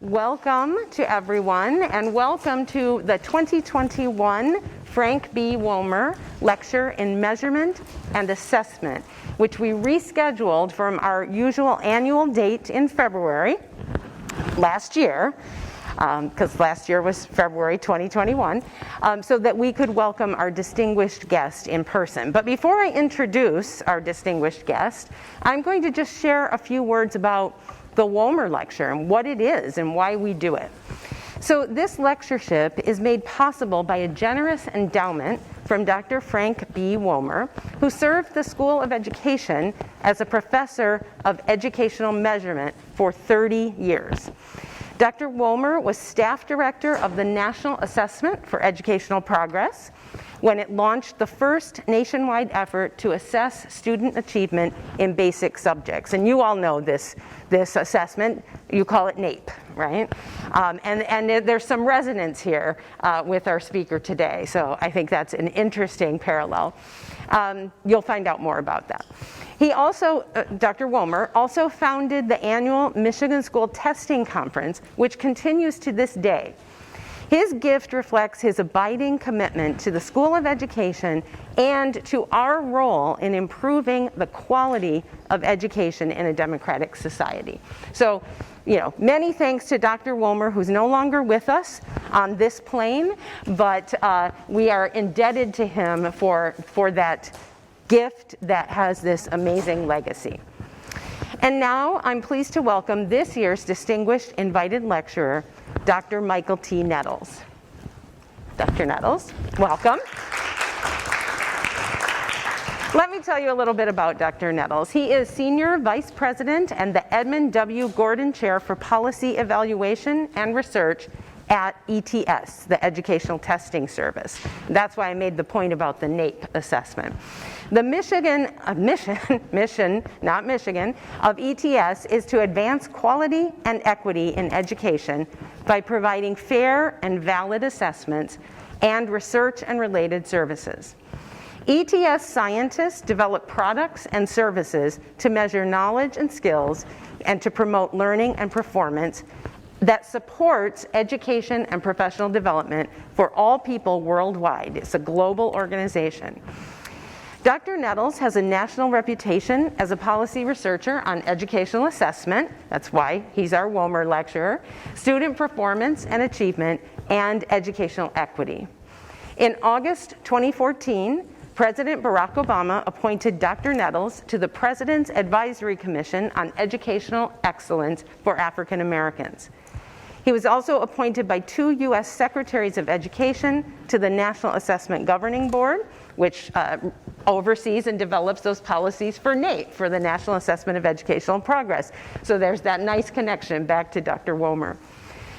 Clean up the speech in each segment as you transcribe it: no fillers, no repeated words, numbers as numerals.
Welcome to everyone, and welcome to the 2021 Frank B. Womer Lecture in Measurement and Assessment, which we rescheduled from our usual annual date in February last year, because last year was February 2021, so that we could welcome our distinguished guest in person. But before I introduce our distinguished guest, I'm going to just share a few words about the Womer Lecture and what it is and why we do it. So this lectureship is made possible by a generous endowment from Dr. Frank B. Womer, who served the School of Education as a professor of educational measurement for 30 years. Dr. Womer was staff director of the National Assessment for Educational Progress when it launched the first nationwide effort to assess student achievement in basic subjects. And you all know this assessment. You call it NAEP, right? And there's some resonance here with our speaker today. So I think that's an interesting parallel. You'll find out more about that. He also, Dr. Womer, also founded the annual Michigan School Testing Conference, which continues to this day. His gift reflects his abiding commitment to the School of Education and to our role in improving the quality of education in a democratic society. So, many thanks to Dr. Womer, who's no longer with us on this plane, but we are indebted to him for that gift that has this amazing legacy. And now I'm pleased to welcome this year's distinguished invited lecturer, Dr. Michael T. Nettles. Dr. Nettles, welcome. Let me tell you a little bit about Dr. Nettles. He is Senior Vice President and the Edmund W. Gordon Chair for Policy Evaluation and Research at ETS, the Educational Testing Service. That's why I made the point about the NAEP assessment. The mission, not Michigan, of ETS is to advance quality and equity in education by providing fair and valid assessments and research and related services. ETS scientists develop products and services to measure knowledge and skills and to promote learning and performance that supports education and professional development for all people worldwide. It's a global organization. Dr. Nettles has a national reputation as a policy researcher on educational assessment, that's why he's our Womer lecturer, student performance and achievement, and educational equity. In August 2014, President Barack Obama appointed Dr. Nettles to the President's Advisory Commission on Educational Excellence for African Americans. He was also appointed by 2 U.S. Secretaries of Education to the National Assessment Governing Board, which oversees and develops those policies for NAEP, for the National Assessment of Educational Progress. So there's that nice connection back to Dr. Womer.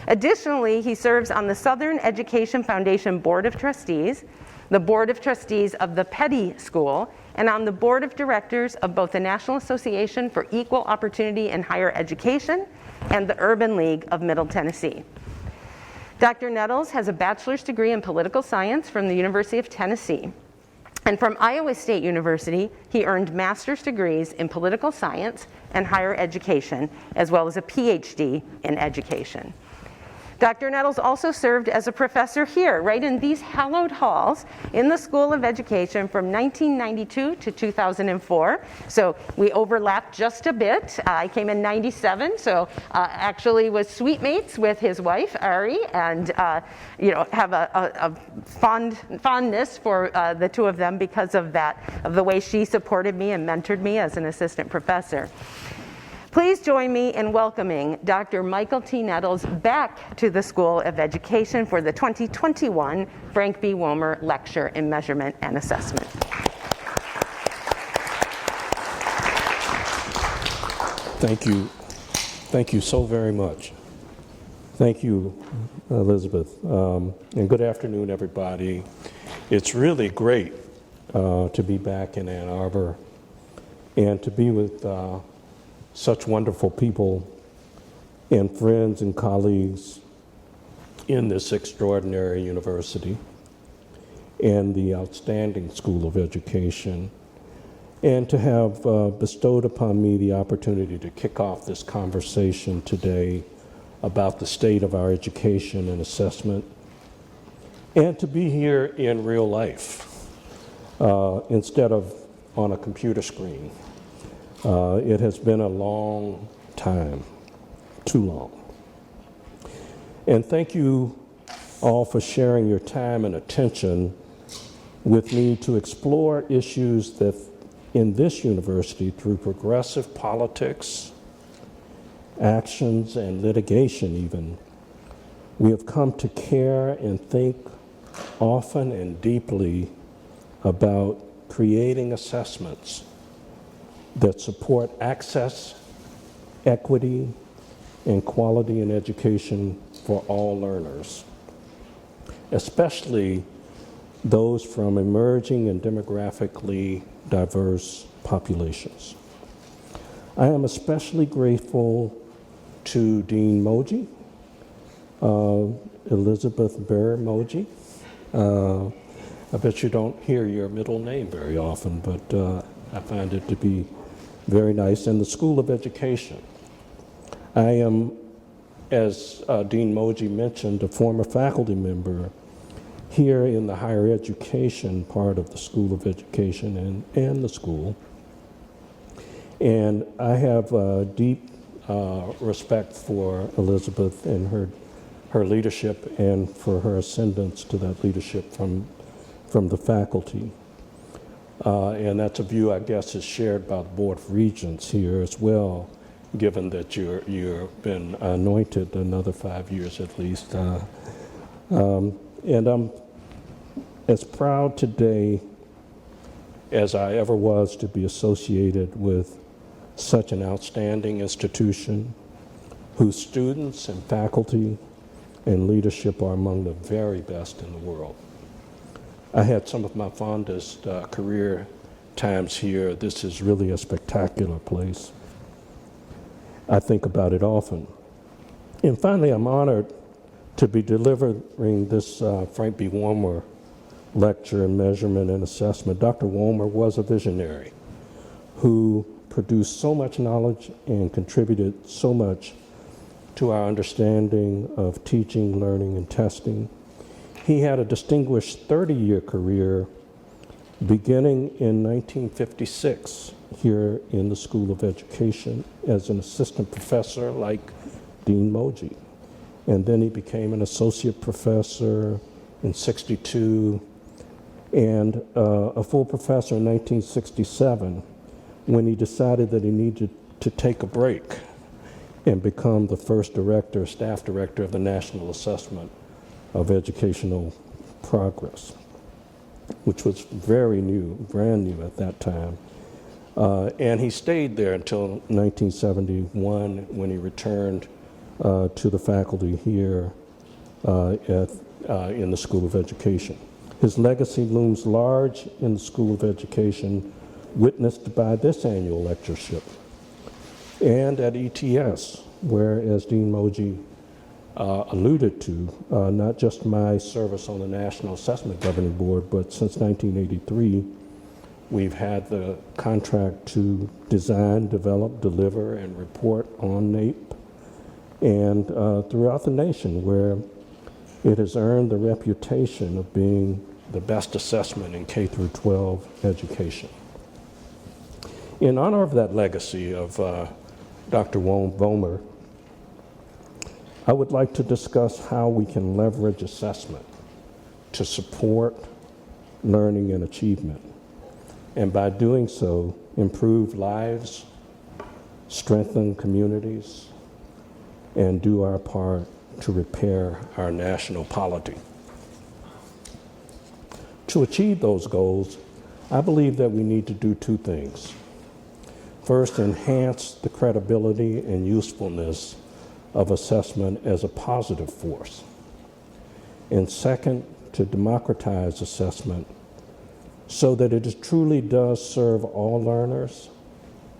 Additionally, he serves on the Southern Education Foundation Board of Trustees, the Board of Trustees of the Petty School, and on the Board of Directors of both the National Association for Equal Opportunity in Higher Education and the Urban League of Middle Tennessee. Dr. Nettles has a bachelor's degree in political science from the University of Tennessee. And from Iowa State University, he earned master's degrees in political science and higher education, as well as a PhD in education. Dr. Nettles also served as a professor here, right in these hallowed halls, in the School of Education from 1992 to 2004. So we overlapped just a bit. I came in 97, so actually was suite mates with his wife, Ari, and have a fondness for the two of them because of the way she supported me and mentored me as an assistant professor. Please join me in welcoming Dr. Michael T. Nettles back to the School of Education for the 2021 Frank B. Womer Lecture in Measurement and Assessment. Thank you. Thank you so very much. Thank you, Elizabeth. And good afternoon, everybody. It's really great to be back in Ann Arbor and to be with such wonderful people and friends and colleagues in this extraordinary university and the outstanding School of Education, and to have bestowed upon me the opportunity to kick off this conversation today about the state of our education and assessment, and to be here in real life instead of on a computer screen. It has been a long time, too long. And thank you all for sharing your time and attention with me to explore issues that in this university through progressive politics, actions, and litigation even, we have come to care and think often and deeply about creating assessments that support access, equity, and quality in education for all learners, especially those from emerging and demographically diverse populations. I am especially grateful to Dean Moji, Elizabeth Burr Moji. I bet you don't hear your middle name very often, but I find it to be very nice, and the School of Education. I am, as Dean Moji mentioned, a former faculty member here in the higher education part of the School of Education and the school. And I have deep respect for Elizabeth and her leadership and for her ascendance to that leadership from the faculty. And that's a view, I guess, is shared by the Board of Regents here as well, given that you've been anointed another 5 years at least. And I'm as proud today as I ever was to be associated with such an outstanding institution whose students and faculty and leadership are among the very best in the world. I had some of my fondest career times here. This is really a spectacular place. I think about it often. And finally, I'm honored to be delivering this Frank B. Womer lecture in measurement and assessment. Dr. Womer was a visionary who produced so much knowledge and contributed so much to our understanding of teaching, learning, and testing. He had a distinguished 30-year career beginning in 1956 here in the School of Education as an assistant professor like Dean Moji. And then he became an associate professor in '62 and a full professor in 1967 when he decided that he needed to take a break and become the first director, staff director of the National Assessment of Educational Progress, which was very new, brand new at that time. And he stayed there until 1971 when he returned to the faculty here in the School of Education. His legacy looms large in the School of Education, witnessed by this annual lectureship, and at ETS, where, as Dean Moji alluded to, not just my service on the National Assessment Governing Board, but since 1983, we've had the contract to design, develop, deliver, and report on NAEP, and throughout the nation, where it has earned the reputation of being the best assessment in K through 12 education. In honor of that legacy of Dr. Vollmer, I would like to discuss how we can leverage assessment to support learning and achievement, and by doing so, improve lives, strengthen communities, and do our part to repair our national polity. To achieve those goals, I believe that we need to do two things. First, enhance the credibility and usefulness of assessment as a positive force. And second, to democratize assessment so that it truly does serve all learners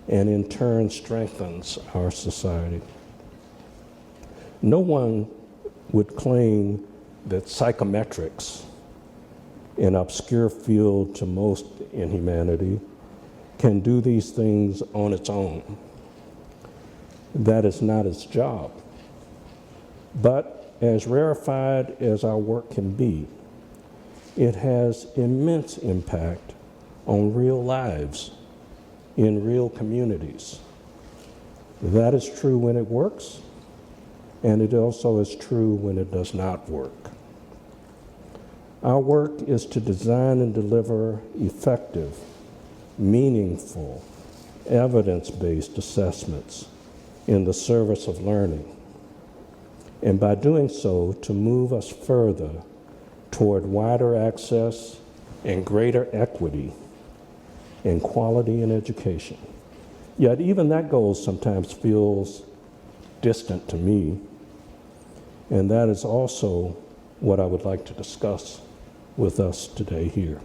and in turn strengthens our society. No one would claim that psychometrics, an obscure field to most in humanity, can do these things on its own. That is not its job. But as rarefied as our work can be, it has immense impact on real lives in real communities. That is true when it works, and it also is true when it does not work. Our work is to design and deliver effective, meaningful, evidence-based assessments in the service of learning, and by doing so, to move us further toward wider access and greater equity and quality in education. Yet even that goal sometimes feels distant to me, and that is also what I would like to discuss with us today here.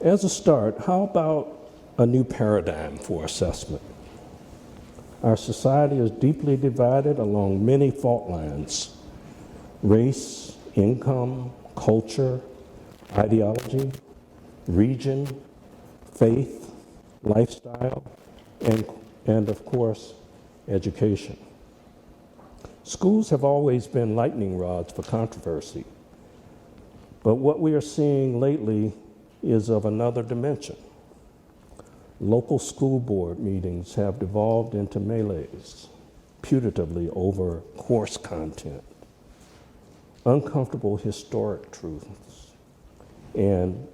As a start, how about a new paradigm for assessment? Our society is deeply divided along many fault lines: race, income, culture, ideology, region, faith, lifestyle, and of course, education. Schools have always been lightning rods for controversy, but what we are seeing lately is of another dimension. Local school board meetings have devolved into melees, putatively over course content, uncomfortable historic truths, and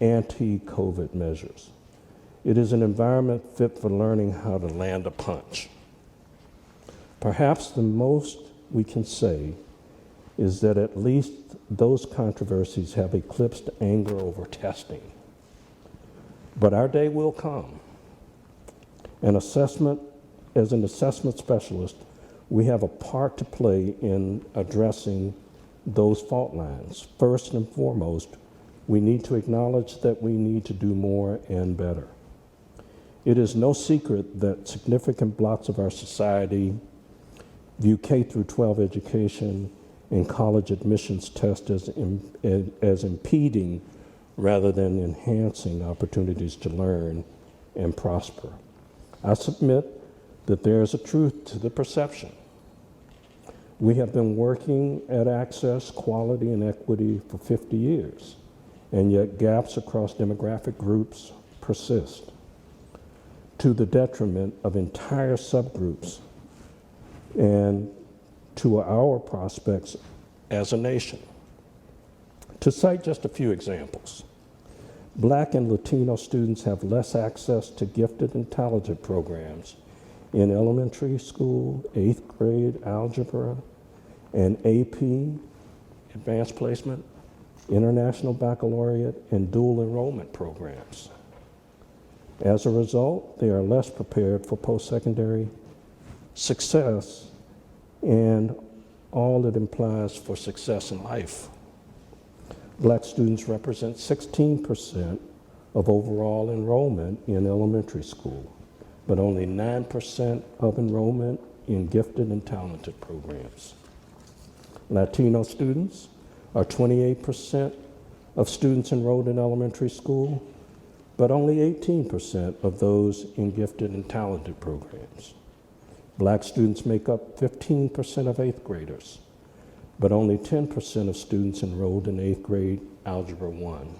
anti-COVID measures. It is an environment fit for learning how to land a punch. Perhaps the most we can say is that at least those controversies have eclipsed anger over testing. But our day will come. As an assessment specialist, we have a part to play in addressing those fault lines. First and foremost, we need to acknowledge that we need to do more and better. It is no secret that significant blocks of our society view K through 12 education and college admissions tests as impeding rather than enhancing opportunities to learn and prosper. I submit that there is a truth to the perception. We have been working at access, quality, and equity for 50 years, and yet gaps across demographic groups persist to the detriment of entire subgroups and to our prospects as a nation. To cite just a few examples, Black and Latino students have less access to gifted and talented programs in elementary school, 8th grade algebra, and AP, advanced placement, international baccalaureate, and dual enrollment programs. As a result, they are less prepared for post-secondary success and all it implies for success in life. Black students represent 16% of overall enrollment in elementary school, but only 9% of enrollment in gifted and talented programs. Latino students are 28% of students enrolled in elementary school, but only 18% of those in gifted and talented programs. Black students make up 15% of 8th graders, but only 10% of students enrolled in 8th grade Algebra 1.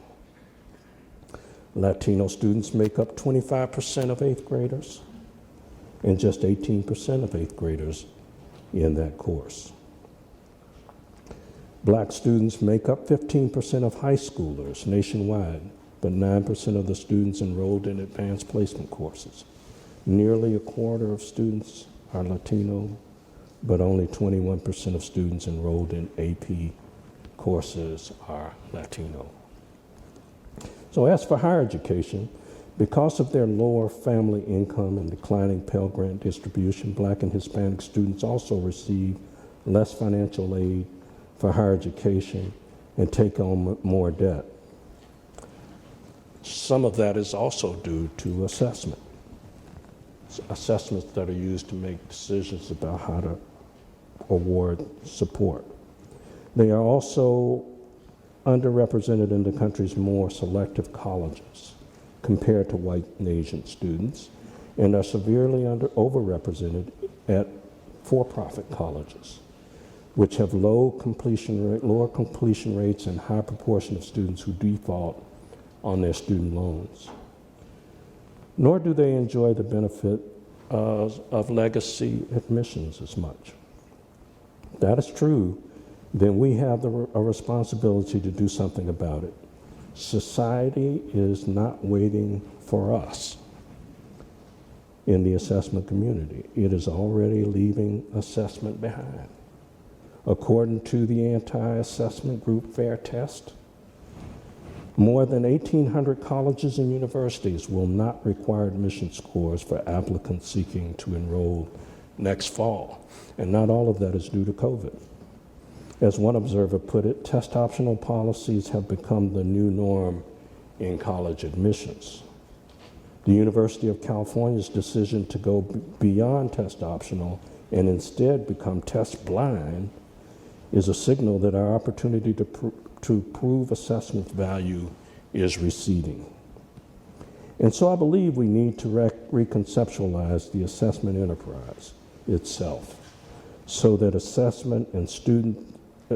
Latino students make up 25% of 8th graders, and just 18% of 8th graders in that course. Black students make up 15% of high schoolers nationwide, but 9% of the students enrolled in advanced placement courses. Nearly a quarter of students are Latino, but only 21% of students enrolled in AP courses are Latino. So as for higher education, because of their lower family income and declining Pell Grant distribution, Black and Hispanic students also receive less financial aid for higher education and take on more debt. Some of that is also due to assessments that are used to make decisions about how to award support. They are also underrepresented in the country's more selective colleges compared to white and Asian students, and are severely overrepresented at for-profit colleges, which have lower completion rates and high proportion of students who default on their student loans. Nor do they enjoy the benefit of legacy admissions as much. If that is true, then we have a responsibility to do something about it. Society is not waiting for us in the assessment community. It is already leaving assessment behind. According to the anti-assessment group FAIR Test, more than 1,800 colleges and universities will not require admission scores for applicants seeking to enroll next fall. And not all of that is due to COVID. As one observer put it, test optional policies have become the new norm in college admissions. The University of California's decision to go beyond test optional and instead become test blind is a signal that our opportunity to prove assessment value is receding. And so I believe we need to reconceptualize the assessment enterprise itself so that assessment and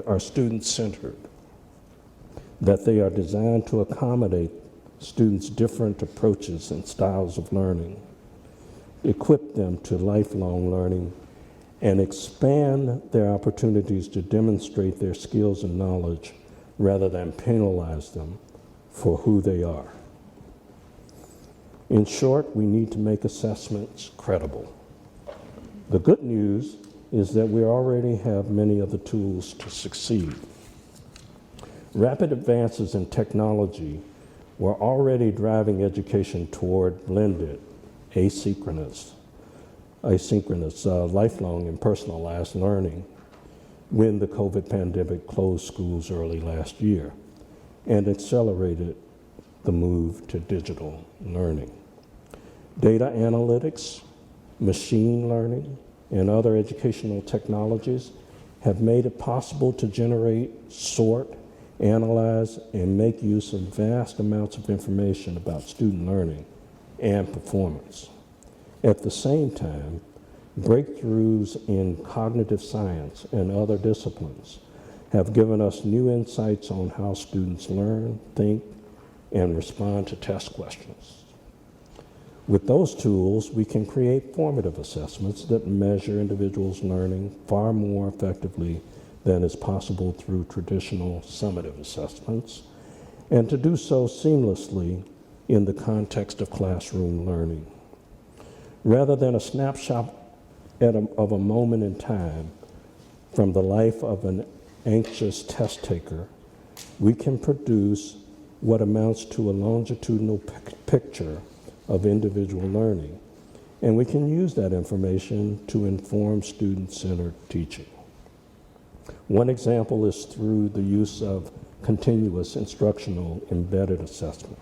are student-centered, that they are designed to accommodate students' different approaches and styles of learning, equip them to lifelong learning, and expand their opportunities to demonstrate their skills and knowledge rather than penalize them for who they are. In short, we need to make assessments credible. The good news is that we already have many of the tools to succeed. Rapid advances in technology were already driving education toward blended, asynchronous, lifelong and personalized learning when the COVID pandemic closed schools early last year and accelerated the move to digital learning. Data analytics, machine learning, and other educational technologies have made it possible to generate, sort, analyze, and make use of vast amounts of information about student learning and performance. At the same time, breakthroughs in cognitive science and other disciplines have given us new insights on how students learn, think, and respond to test questions. With those tools, we can create formative assessments that measure individuals' learning far more effectively than is possible through traditional summative assessments, and to do so seamlessly in the context of classroom learning. Rather than a snapshot of a moment in time from the life of an anxious test taker, we can produce what amounts to a longitudinal picture of individual learning, and we can use that information to inform student-centered teaching. One example is through the use of continuous instructional embedded assessment.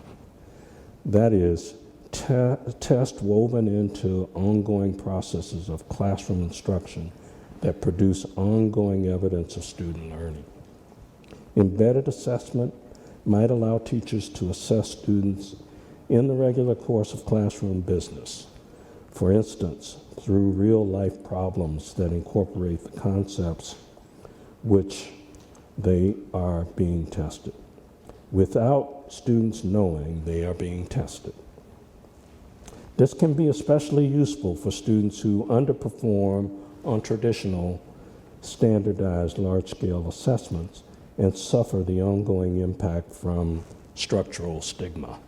That is, tests woven into ongoing processes of classroom instruction that produce ongoing evidence of student learning. Embedded assessment might allow teachers to assess students in the regular course of classroom business. For instance, through real-life problems that incorporate the concepts which they are being tested, without students knowing they are being tested. This can be especially useful for students who underperform on traditional standardized large-scale assessments and suffer the ongoing impact from structural stigma.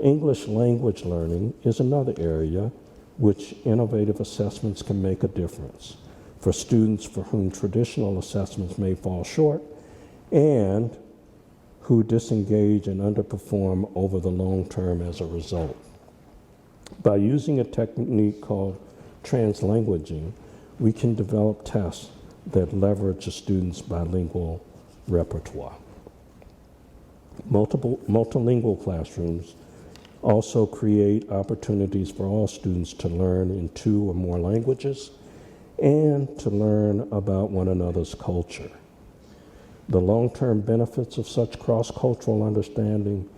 English language learning is another area which innovative assessments can make a difference for students for whom traditional assessments may fall short and who disengage and underperform over the long term as a result. By using a technique called translanguaging, we can develop tests that leverage a student's bilingual repertoire. Multilingual classrooms also create opportunities for all students to learn in 2 or more languages and to learn about one another's culture. The long-term benefits of such cross-cultural understanding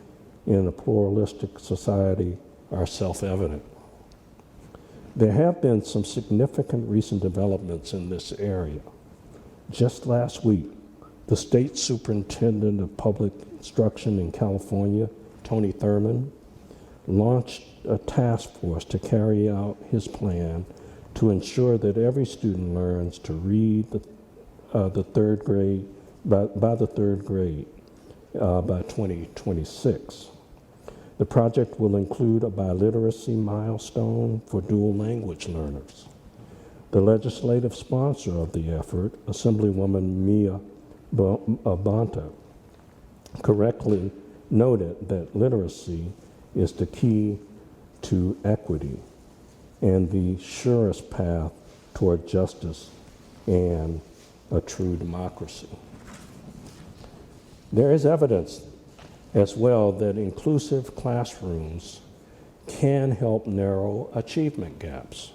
in a pluralistic society are self-evident. There have been some significant recent developments in this area. Just last week, the State Superintendent of Public Instruction in California, Tony Thurmond, launched a task force to carry out his plan to ensure that every student learns to read the third grade by the third grade by 2026. The project will include a biliteracy milestone for dual language learners. The legislative sponsor of the effort, Assemblywoman Mia Bonta, correctly noted that literacy is the key to equity and the surest path toward justice and a true democracy. There is evidence as well that inclusive classrooms can help narrow achievement gaps.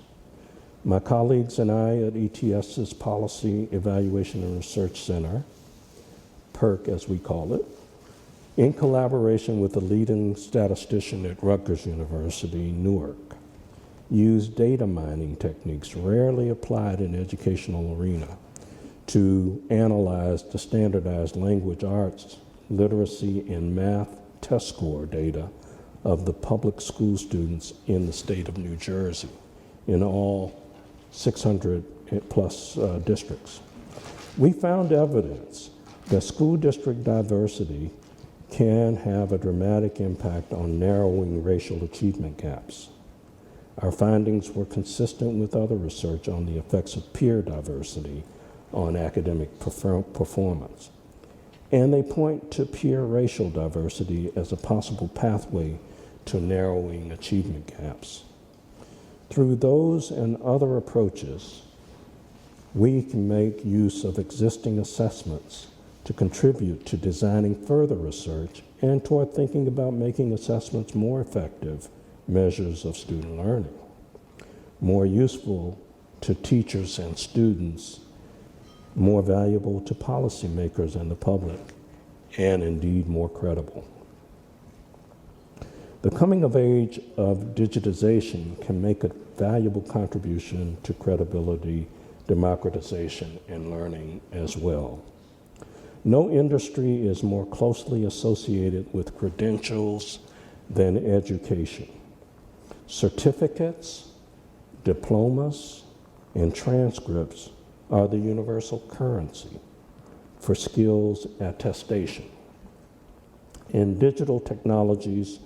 My colleagues and I at ETS's Policy Evaluation and Research Center, PERC as we call it, in collaboration with the leading statistician at Rutgers University, Newark, use data mining techniques rarely applied in educational arena to analyze the standardized language arts, literacy, and math test score data of the public school students in the state of New Jersey in all 600 plus districts. We found evidence that school district diversity can have a dramatic impact on narrowing racial achievement gaps. Our findings were consistent with other research on the effects of peer diversity on academic performance. And they point to peer racial diversity as a possible pathway to narrowing achievement gaps. Through those and other approaches, we can make use of existing assessments to contribute to designing further research and toward thinking about making assessments more effective measures of student learning, more useful to teachers and students, more valuable to policymakers and the public, and indeed more credible. The coming of age of digitization can make a valuable contribution to credibility, democratization, and learning as well. No industry is more closely associated with credentials than education. Certificates, diplomas, and transcripts are the universal currency for skills attestation. And digital technologies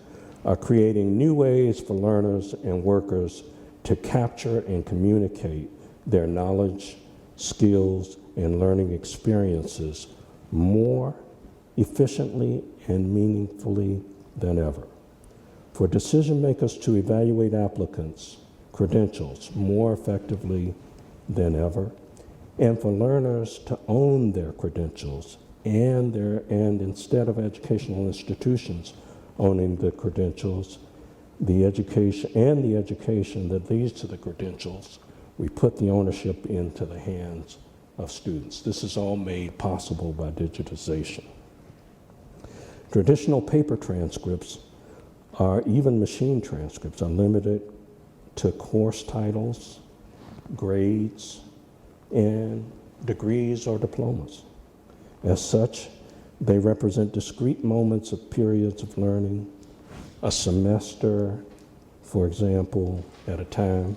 are creating new ways for learners and workers to capture and communicate their knowledge, skills, and learning experiences more efficiently and meaningfully than ever. For decision makers to evaluate applicants' credentials more effectively than ever, and for learners to own their credentials and instead of educational institutions owning the credentials, the education that leads to the credentials, we put the ownership into the hands of students. This is all made possible by digitization. Traditional paper transcripts, or even machine transcripts, are limited to course titles, grades, and degrees or diplomas. As such, they represent discrete moments of periods of learning, a semester, for example, at a time.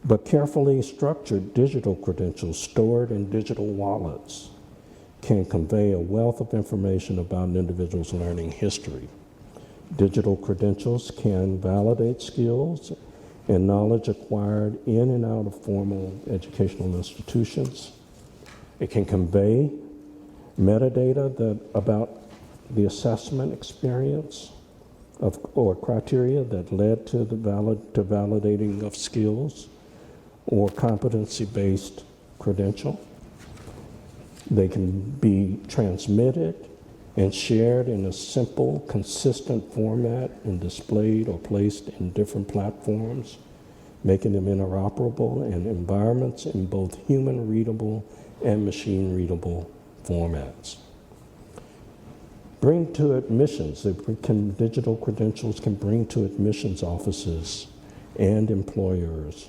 But carefully structured digital credentials stored in digital wallets can convey a wealth of information about an individual's learning history. Digital credentials can validate skills and knowledge acquired in and out of formal educational institutions. It can convey metadata about the assessment experience or criteria that led to validating of skills or competency-based credential. They can be transmitted and shared in a simple, consistent format and displayed or placed in different platforms, making them interoperable in environments in both human-readable and machine-readable formats. Bring to admissions, digital credentials can bring to admissions offices and employers'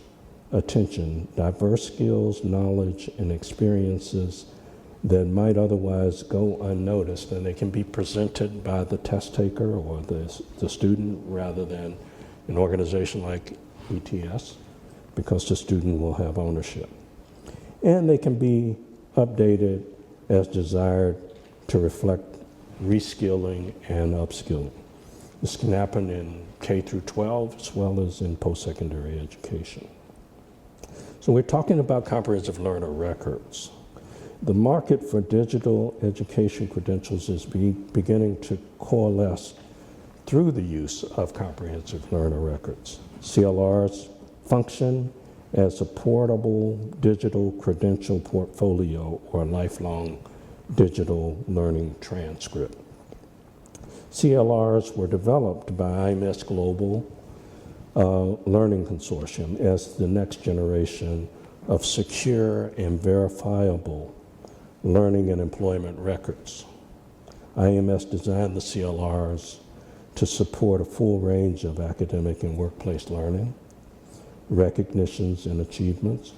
attention diverse skills, knowledge, and experiences that might otherwise go unnoticed, and they can be presented by the test taker or the student rather than an organization like ETS, because the student will have ownership. And they can be updated as desired to reflect reskilling and upskilling. This can happen in K through 12 as well as in post-secondary education. So we're talking about comprehensive learner records. The market for digital education credentials is beginning to coalesce through the use of comprehensive learner records. CLRs function as a portable digital credential portfolio or lifelong digital learning transcript. CLRs were developed by IMS Global Learning Consortium as the next generation of secure and verifiable learning and employment records. IMS designed the CLRs to support a full range of academic and workplace learning, recognitions and achievements,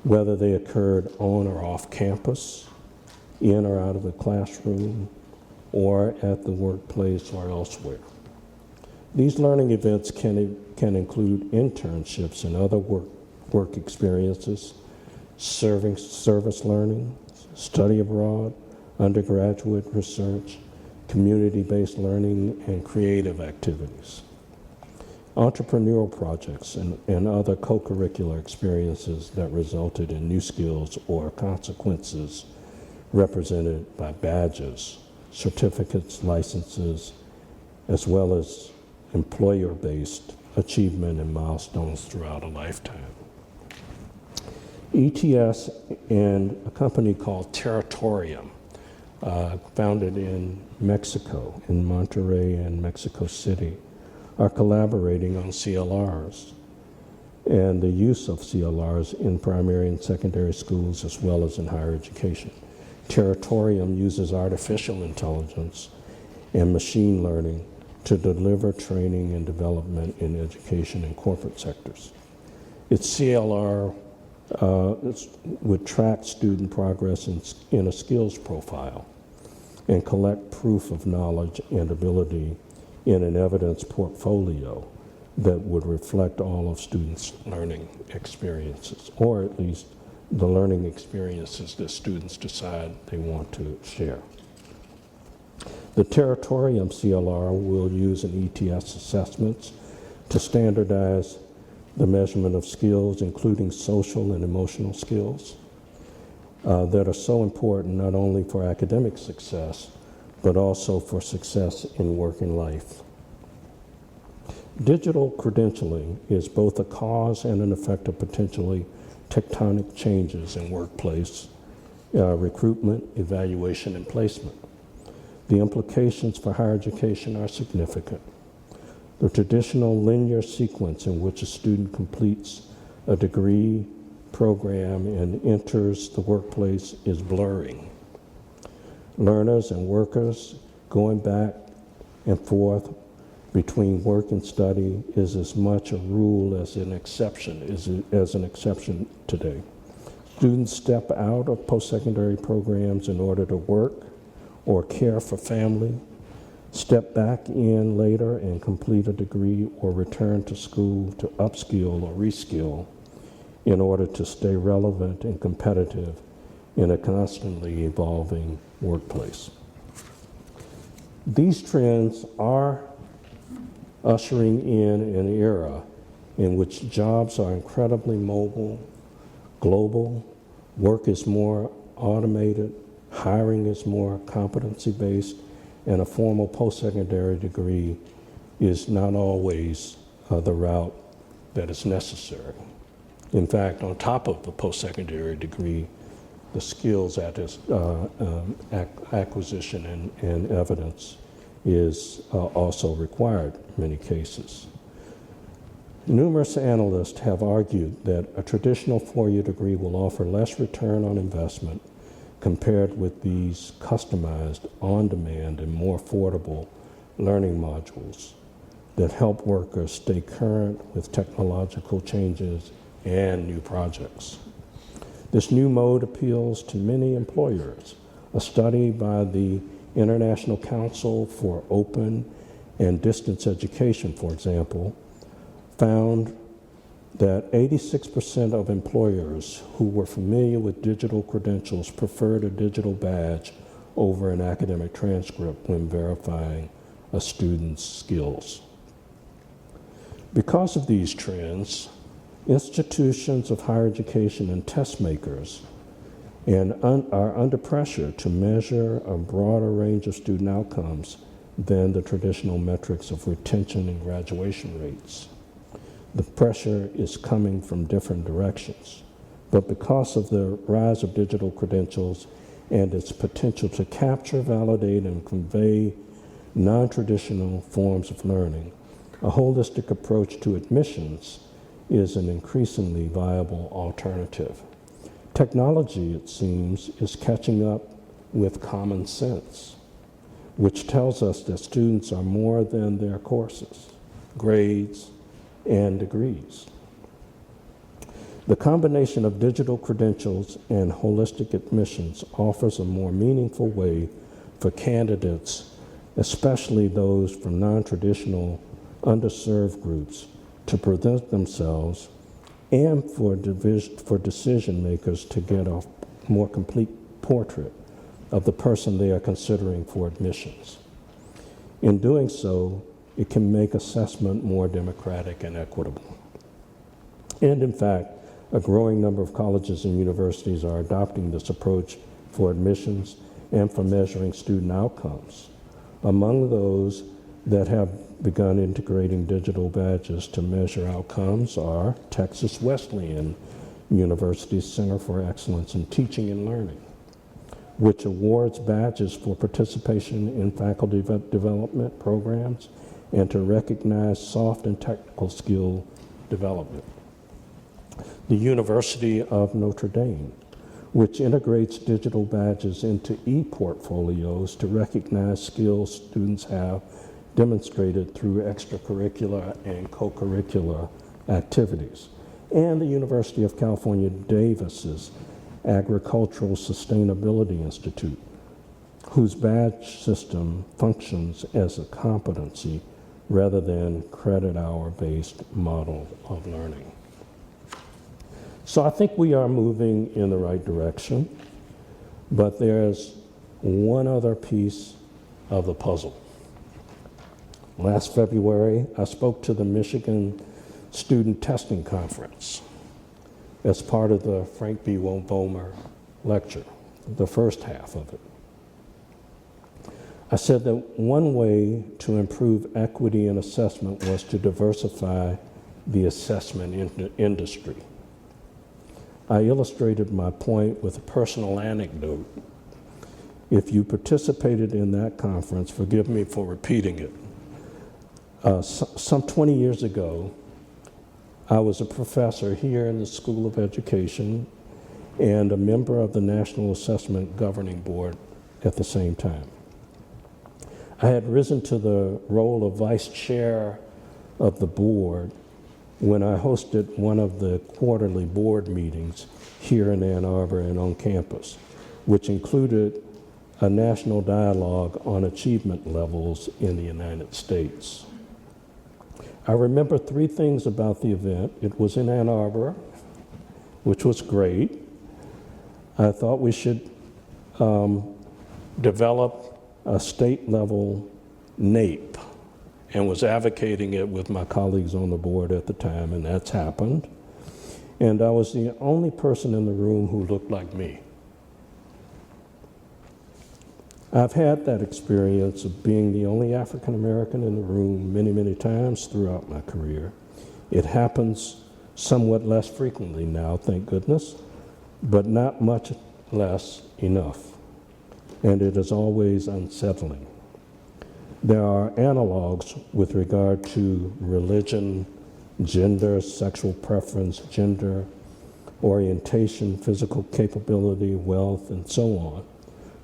whether they occurred on or off campus, in or out of the classroom, or at the workplace or elsewhere. These learning events can include internships and other work experiences, service learning, study abroad, undergraduate research, community-based learning, and creative activities. Entrepreneurial projects and other co-curricular experiences that resulted in new skills or consequences represented by badges, certificates, licenses, as well as employer-based achievement and milestones throughout a lifetime. ETS and a company called Territorium, founded in Mexico, in Monterrey and Mexico City, are collaborating on CLRs and the use of CLRs in primary and secondary schools as well as in higher education. Territorium uses artificial intelligence and machine learning to deliver training and development in education and corporate sectors. Its CLR would track student progress in a skills profile and collect proof of knowledge and ability in an evidence portfolio that would reflect all of students' learning experiences, or at least the learning experiences that students decide they want to share. The Territorium CLR will use an ETS assessments to standardize the measurement of skills, including social and emotional skills, that are so important not only for academic success, but also for success in working life. Digital credentialing is both a cause and an effect of potentially tectonic changes in workplace recruitment, evaluation, and placement. The implications for higher education are significant. The traditional linear sequence in which a student completes a degree program and enters the workplace is blurring. Learners and workers going back and forth between work and study is as much a rule as an exception today. Students step out of post-secondary programs in order to work or care for family, step back in later and complete a degree, or return to school to upskill or reskill in order to stay relevant and competitive in a constantly evolving workplace. These trends are ushering in an era in which jobs are incredibly mobile, global, work is more automated, hiring is more competency-based, and a formal post-secondary degree is not always the route that is necessary. In fact, on top of the post-secondary degree, the skills acquisition and evidence is also required in many cases. Numerous analysts have argued that a traditional four-year degree will offer less return on investment compared with these customized, on-demand, and more affordable learning modules that help workers stay current with technological changes and new projects. This new mode appeals to many employers. A study by the International Council for Open and Distance Education, for example, found that 86% of employers who were familiar with digital credentials preferred a digital badge over an academic transcript when verifying a student's skills. Because of these trends, institutions of higher education and test makers are under pressure to measure a broader range of student outcomes than the traditional metrics of retention and graduation rates. The pressure is coming from different directions, but because of the rise of digital credentials and its potential to capture, validate, and convey non-traditional forms of learning, a holistic approach to admissions is an increasingly viable alternative. Technology, it seems, is catching up with common sense, which tells us that students are more than their courses, grades, and degrees. The combination of digital credentials and holistic admissions offers a more meaningful way for candidates, especially those from non-traditional, underserved groups, to present themselves and for decision makers to get a more complete portrait of the person they are considering for admissions. In doing so, it can make assessment more democratic and equitable. And in fact, a growing number of colleges and universities are adopting this approach for admissions and for measuring student outcomes. Among those that have begun integrating digital badges to measure outcomes are Texas Wesleyan University's Center for Excellence in Teaching and Learning, which awards badges for participation in faculty development programs and to recognize soft and technical skill development. The University of Notre Dame, which integrates digital badges into e-portfolios to recognize skills students have demonstrated through extracurricular and co-curricular activities. And the University of California, Davis's Agricultural Sustainability Institute, whose badge system functions as a competency rather than credit hour-based model of learning. So I think we are moving in the right direction, but there's one other piece of the puzzle. Last February, I spoke to the Michigan Student Testing Conference as part of the Frank B. Vollmer lecture, the first half of it. I said that one way to improve equity in assessment was to diversify the assessment industry. I illustrated my point with a personal anecdote. If you participated in that conference, forgive me for repeating it. Some 20 years ago, I was a professor here in the School of Education and a member of the National Assessment Governing Board at the same time. I had risen to the role of vice chair of the board when I hosted one of the quarterly board meetings here in Ann Arbor and on campus, which included a national dialogue on achievement levels in the United States. I remember three things about the event. It was in Ann Arbor, which was great. I thought we should develop a state-level NAEP and was advocating it with my colleagues on the board at the time, and that's happened. And I was the only person in the room who looked like me. I've had that experience of being the only African American in the room many, many times throughout my career. It happens somewhat less frequently now, thank goodness, but not much less enough. And it is always unsettling. There are analogs with regard to religion, gender, sexual preference, gender, orientation, physical capability, wealth, and so on.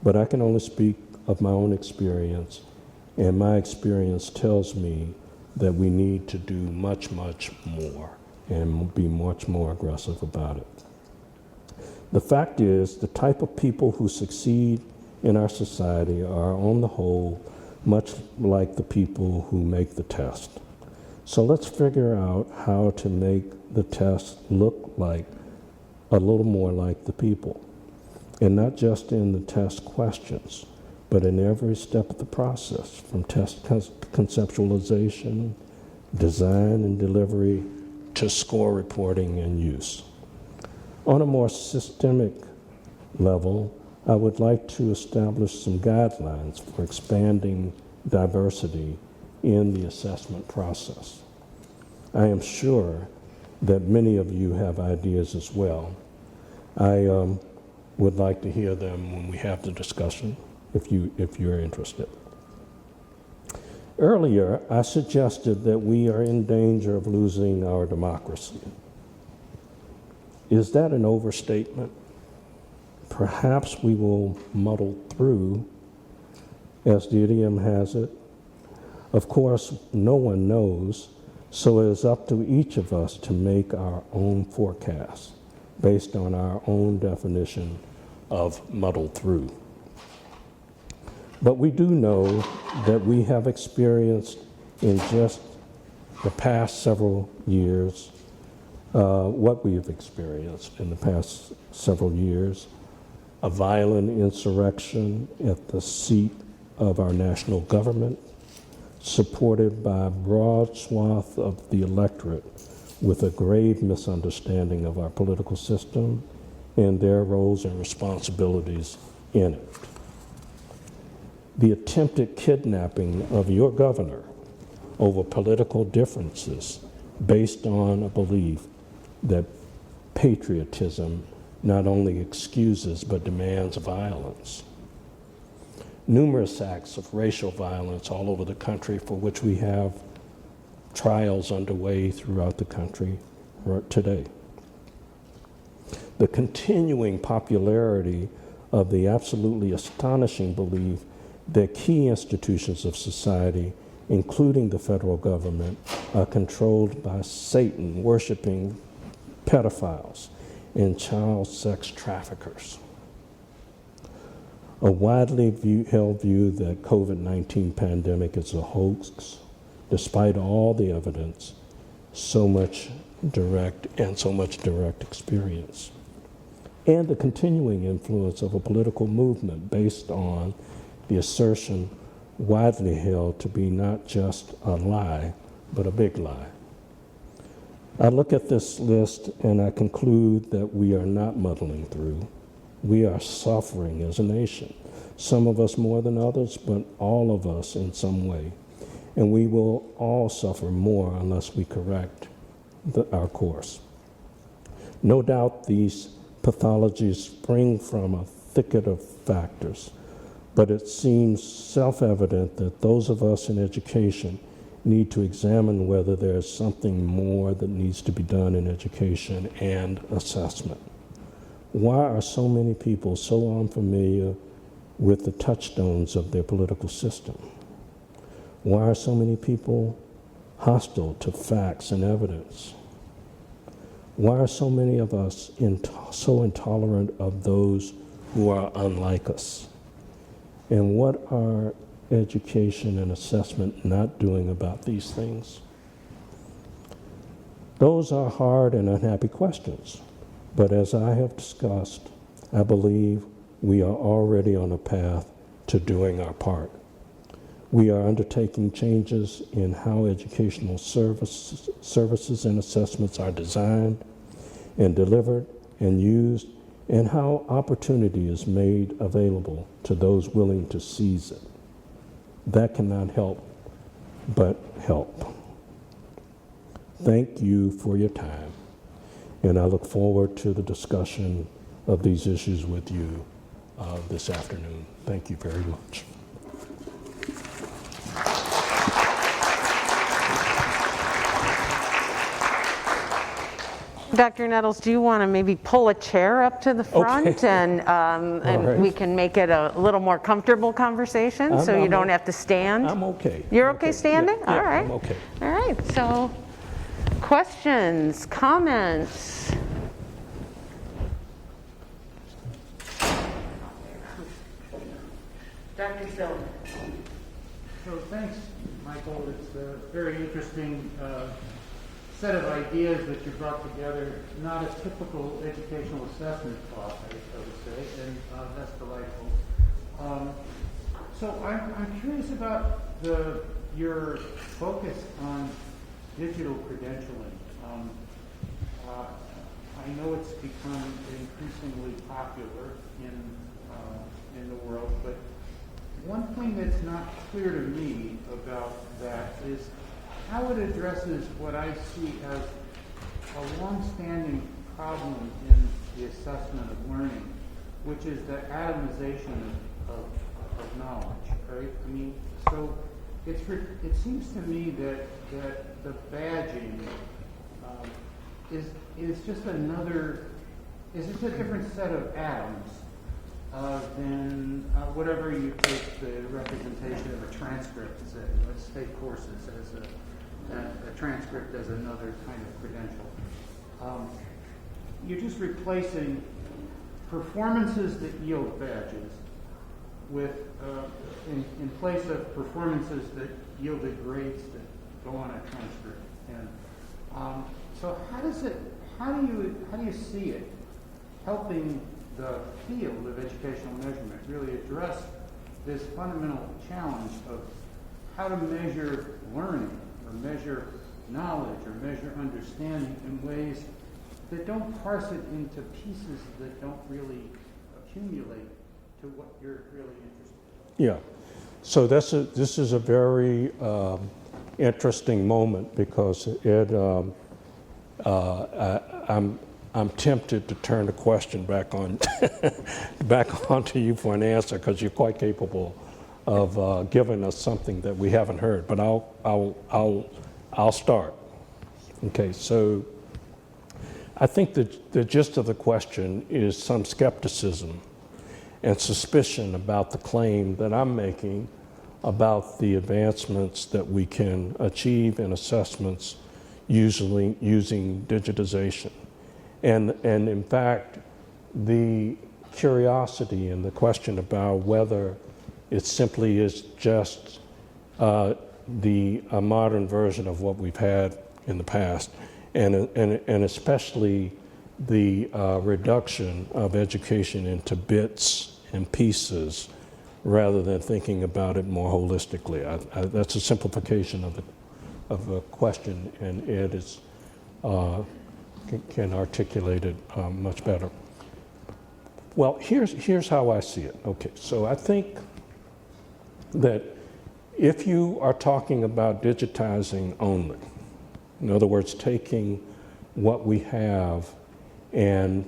But I can only speak of my own experience, and my experience tells me that we need to do much, much more and be much more aggressive about it. The fact is, the type of people who succeed in our society are, on the whole, much like the people who make the test. So let's figure out how to make the test look like a little more like the people. And not just in the test questions, but in every step of the process, from test conceptualization, design and delivery, to score reporting and use. On a more systemic level, I would like to establish some guidelines for expanding diversity in the assessment process. I am sure that many of you have ideas as well. I would like to hear them when we have the discussion, if you're interested. Earlier, I suggested that we are in danger of losing our democracy. Is that an overstatement? Perhaps we will muddle through, as the idiom has it. Of course, no one knows, so it is up to each of us to make our own forecast based on our own definition of muddle through. But we do know that we have experienced in just the past several years, what we have experienced in the past several years, a violent insurrection at the seat of our national government, supported by a broad swath of the electorate with a grave misunderstanding of our political system and their roles and responsibilities in it. The attempted kidnapping of your governor over political differences based on a belief that patriotism not only excuses but demands violence. Numerous acts of racial violence all over the country for which we have trials underway throughout the country today. The continuing popularity of the absolutely astonishing belief that key institutions of society, including the federal government, are controlled by Satan, worshiping pedophiles and child sex traffickers. A widely held view that COVID-19 pandemic is a hoax, despite all the evidence, so much direct experience. And the continuing influence of a political movement based on the assertion widely held to be not just a lie, but a big lie. I look at this list and I conclude that we are not muddling through. We are suffering as a nation, some of us more than others, but all of us in some way. And we will all suffer more unless we correct our course. No doubt these pathologies spring from a thicket of factors, but it seems self-evident that those of us in education need to examine whether there's something more that needs to be done in education and assessment. Why are so many people so unfamiliar with the touchstones of their political system? Why are so many people hostile to facts and evidence? Why are so many of us so intolerant of those who are unlike us? And what are education and assessment not doing about these things? Those are hard and unhappy questions. But as I have discussed, I believe we are already on a path to doing our part. We are undertaking changes in how educational services and assessments are designed and delivered and used, and how opportunity is made available to those willing to seize it. That cannot help but help. Thank you for your time, and I look forward to the discussion of these issues with you this afternoon. Thank you very much. Dr. Nettles, do you want to maybe pull a chair up to the front Okay. and right. we can make it a little more comfortable conversation so you don't have to stand? I'm okay. You're okay standing? Yeah, All right. I'm okay. All right, so questions, comments? Dr. Silver. So thanks, Michael. It's a very interesting set of ideas that you brought together. Not a typical educational assessment class, I would say, and that's delightful. So I'm curious about your focus on digital credentialing. I know it's become increasingly popular in the world, but one thing that's not clear to me about that is how it addresses what I see as a long-standing problem in the assessment of learning, which is the atomization of knowledge, right? I mean, so it seems to me that the badging is just it's a different set of atoms than whatever you take the representation of a transcript, say, let's take courses as a transcript as another kind of credential. You're just replacing performances that yield badges with, in place of performances that yielded grades that go on a transcript. And so how do you see it helping the field of educational measurement really address this fundamental challenge of how to measure learning or measure knowledge or measure understanding in ways that don't parse it into pieces that don't really accumulate to what you're really interested in? Yeah. So this is a very interesting moment because I'm tempted to turn the question back onto you for an answer because you're quite capable of giving us something that we haven't heard. But I'll start. Okay. So I think that the gist of the question is some skepticism and suspicion about the claim that I'm making about the advancements that we can achieve in assessments usually using digitization. And in fact, the curiosity and the question about whether it simply is just a modern version of what we've had in the past, and especially the reduction of education into bits and pieces rather than thinking about it more holistically. That's a simplification of the question, and Ed is can articulate it much better. Well, here's how I see it. Okay, so I think that if you are talking about digitizing only, in other words, taking what we have and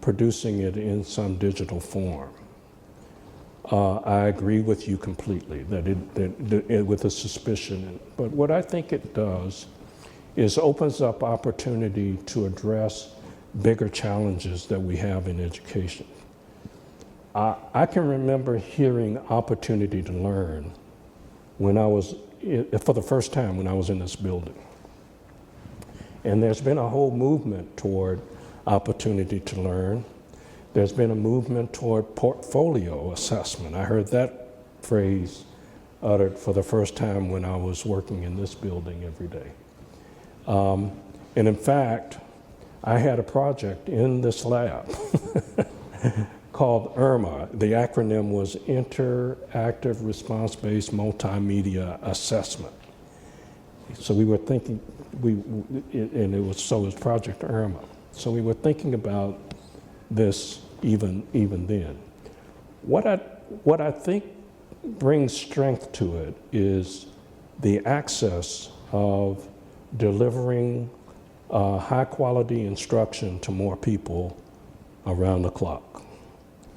producing it in some digital form, I agree with you completely that it with a suspicion. But what I think it does is opens up opportunity to address bigger challenges that we have in education. I can remember hearing opportunity to learn when I was, for the first time when I was in this building. And there's been a whole movement toward opportunity to learn. There's been a movement toward portfolio assessment. I heard that phrase uttered for the first time when I was working in this building every day. And in fact, I had a project in this lab called IRMA. The acronym was Interactive Response-Based Multimedia Assessment. So we were thinking, and it was Project IRMA. So we were thinking about this even then. What I think brings strength to it is the access of delivering high quality instruction to more people around the clock,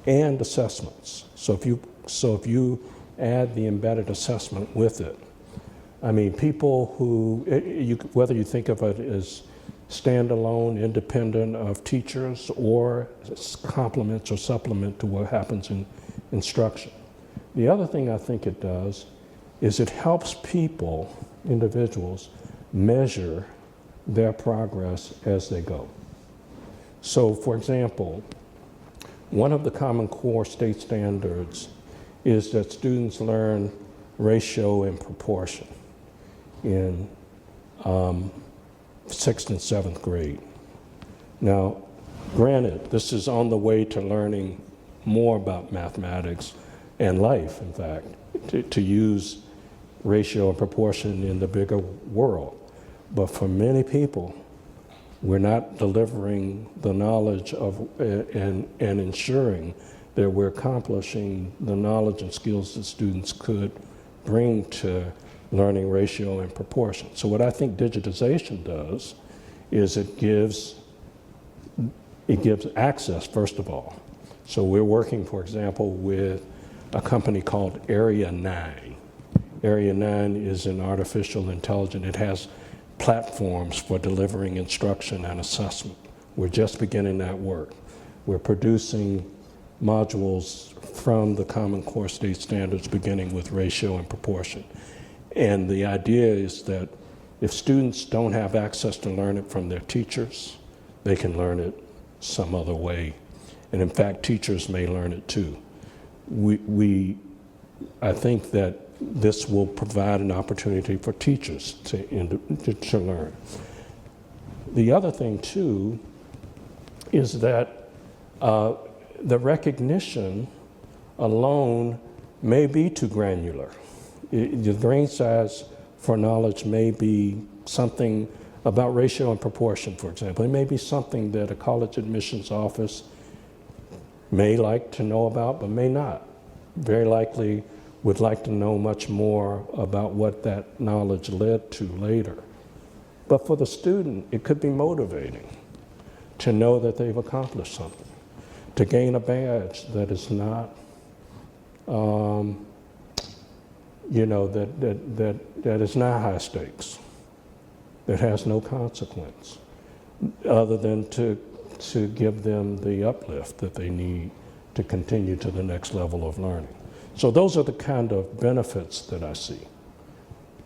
and assessments. So if you add the embedded assessment with it, I mean, people who, whether you think of it as stand alone, independent of teachers, or complements or supplement to what happens in instruction. The other thing I think it does is it helps people, individuals, measure their progress as they go. So, for example, one of the Common Core state standards is that students learn ratio and proportion in 6th and 7th grade. Now, granted, this is on the way to learning more about mathematics and life, in fact, to use ratio and proportion in the bigger world. But for many people, we're not delivering the knowledge of and ensuring that we're accomplishing the knowledge and skills that students could bring to learning ratio and proportion. So what I think digitization does is it gives access, first of all. So we're working, for example, with a company called Area 9. Area 9 is an artificial intelligence. It has platforms for delivering instruction and assessment. We're just beginning that work. We're producing modules from the Common Core state standards beginning with ratio and proportion. And the idea is that if students don't have access to learn it from their teachers, they can learn it some other way. And in fact, teachers may learn it too. I think that this will provide an opportunity for teachers to learn. The other thing too is that the recognition alone may be too granular. The grain size for knowledge may be something about ratio and proportion, for example. It may be something that a college admissions office may like to know about, but may not. Very likely would like to know much more about what that knowledge led to later. But for the student, it could be motivating to know that they've accomplished something, to gain a badge that is not, that is not high stakes, that has no consequence, other than to give them the uplift that they need to continue to the next level of learning. So those are the kind of benefits that I see.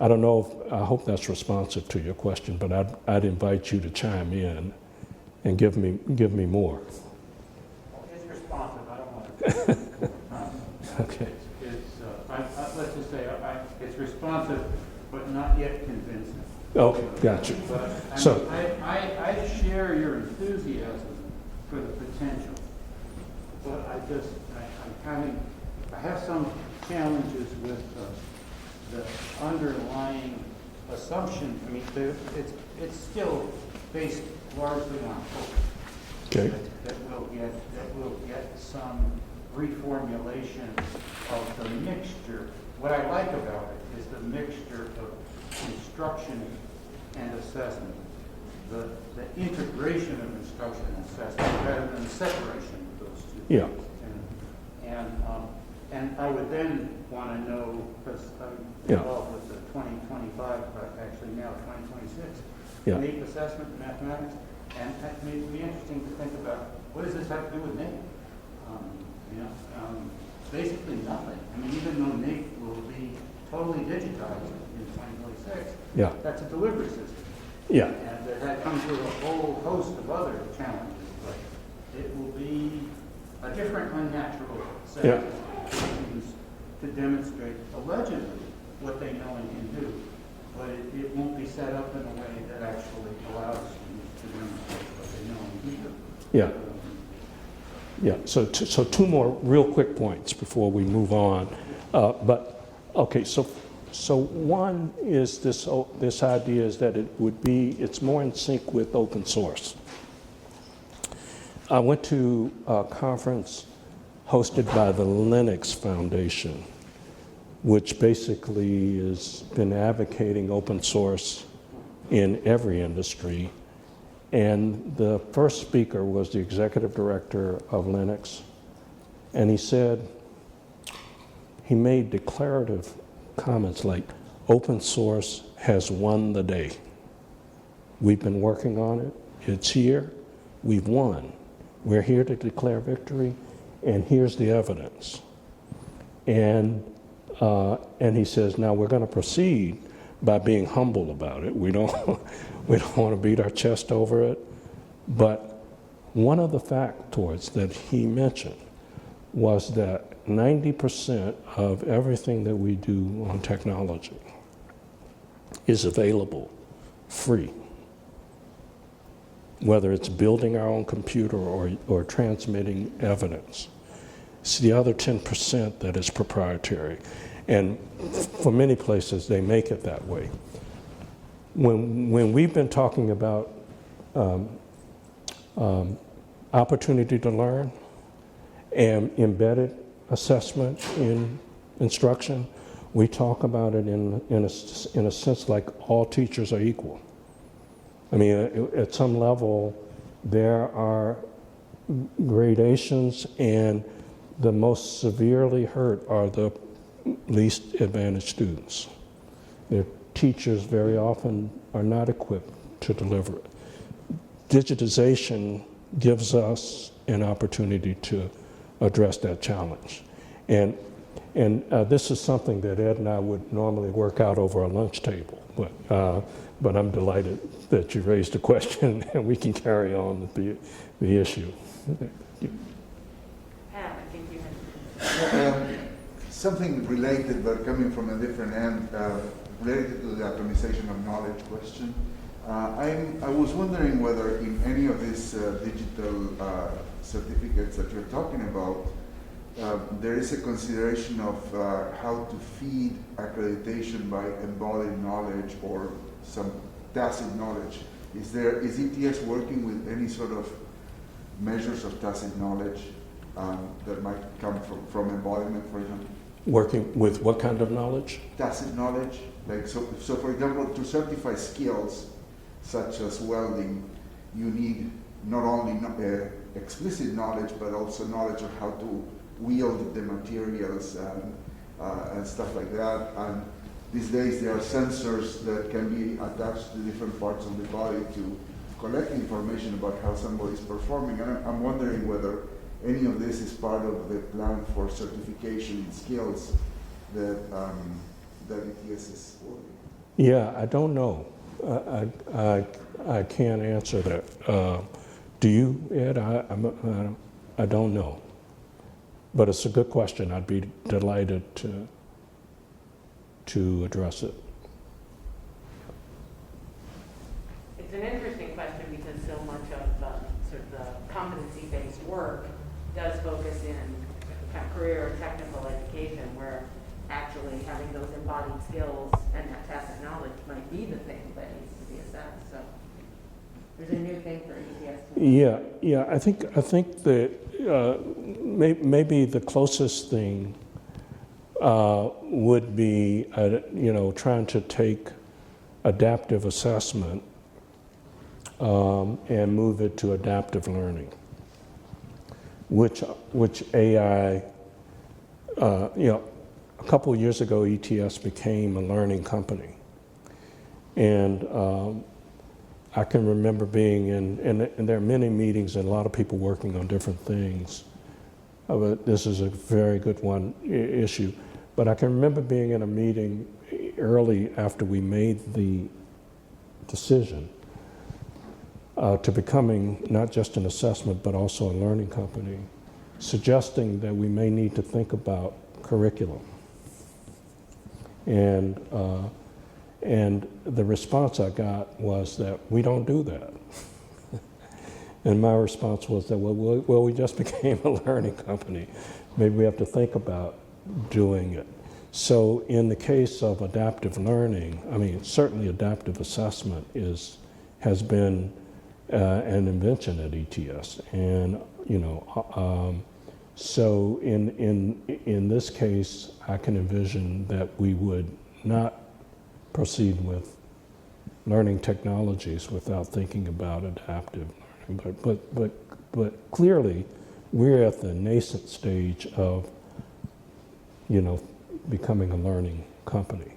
I don't know I hope that's responsive to your question, but I'd invite you to chime in and give me more. It's responsive. I don't want to. Okay. Let's just say it's responsive, but not yet convincing. Okay, gotcha. But So I share your enthusiasm for the potential, but I have some challenges with the underlying assumption. I mean, it's still based largely on hope. okay. That we'll get some reformulation of the mixture. What I like about it is the mixture of instruction and assessment, the integration of instruction and assessment rather than the separation of those two. Yeah. And I would then want to know, because I'm involved with the 2025, actually now 2026, NAEP assessment in mathematics, and it would be interesting to think about what does this have to do with NAEP? Basically nothing. I mean, even though NAEP will be totally digitized in 2026, that's a delivery system. Yeah. And that comes with a whole host of other challenges, but it will be a different unnatural set of students to demonstrate allegedly what they know and can do, but it won't be set up in a way that actually allows students to demonstrate what they know and can do. Yeah. Yeah, so two more real quick points before we move on. So one is this idea is that it's more in sync with open source. I went to a conference hosted by the Linux Foundation, which basically has been advocating open source in every industry. And the first speaker was the executive director of Linux. And he made declarative comments like, open source has won the day. We've been working on it. It's here. We've won. We're here to declare victory, and here's the evidence. And he says, now we're going to proceed by being humble about it. We don't want to beat our chest over it. But one of the factoids that he mentioned was that 90% of everything that we do on technology is available free, whether it's building our own computer or transmitting evidence. It's the other 10% that is proprietary. And for many places, they make it that way. When we've been talking about opportunity to learn and embedded assessment in instruction, we talk about it in a sense like all teachers are equal. I mean, at some level, there are gradations, and the most severely hurt are the least advantaged students. Their teachers very often are not equipped to deliver it. Digitization gives us an opportunity to address that challenge. And this is something that Ed and I would normally work out over a lunch table, but I'm delighted that you raised the question and we can carry on with the issue. Pat, I think you had something related, but coming from a different end, related to the atomization of knowledge question. I was wondering whether in any of these digital certificates that you're talking about, there is a consideration of how to feed accreditation by embodied knowledge or some tacit knowledge. Is ETS working with any sort of measures of tacit knowledge that might come from embodiment, for example? Working with what kind of knowledge? Tacit knowledge. Like so for example, to certify skills such as welding, you need not only explicit knowledge, but also knowledge of how to wield the materials and stuff like that. And these days there are sensors that can be attached to different parts of the body to collect information about how somebody is performing. And I'm wondering whether any of this is part of the plan for certification in skills that ETS is working. Yeah, I don't know. I can't answer that. Do you, Ed? I don't know. But it's a good question. I'd be delighted to address it. It's an interesting question because so much of sort of the competency-based work does focus in kind of career or technical education, where actually having those embodied skills and that tacit knowledge might be the thing that needs to be assessed. So there's a new thing for ETS. Yeah. I think that maybe the closest thing would be trying to take adaptive assessment and move it to adaptive learning, which AI, a couple of years ago, ETS became a learning company. And I can remember being and there are many meetings and a lot of people working on different things. But this is a very good one issue. But I can remember being in a meeting early after we made the decision to becoming not just an assessment, but also a learning company, suggesting that we may need to think about curriculum. And the response I got was that we don't do that. And my response was that, well, we just became a learning company. Maybe we have to think about doing it. So in the case of adaptive learning, I mean, certainly adaptive assessment has been an invention at ETS. And, so in this case, I can envision that we would not proceed with learning technologies without thinking about adaptive learning. But clearly, we're at the nascent stage of, becoming a learning company.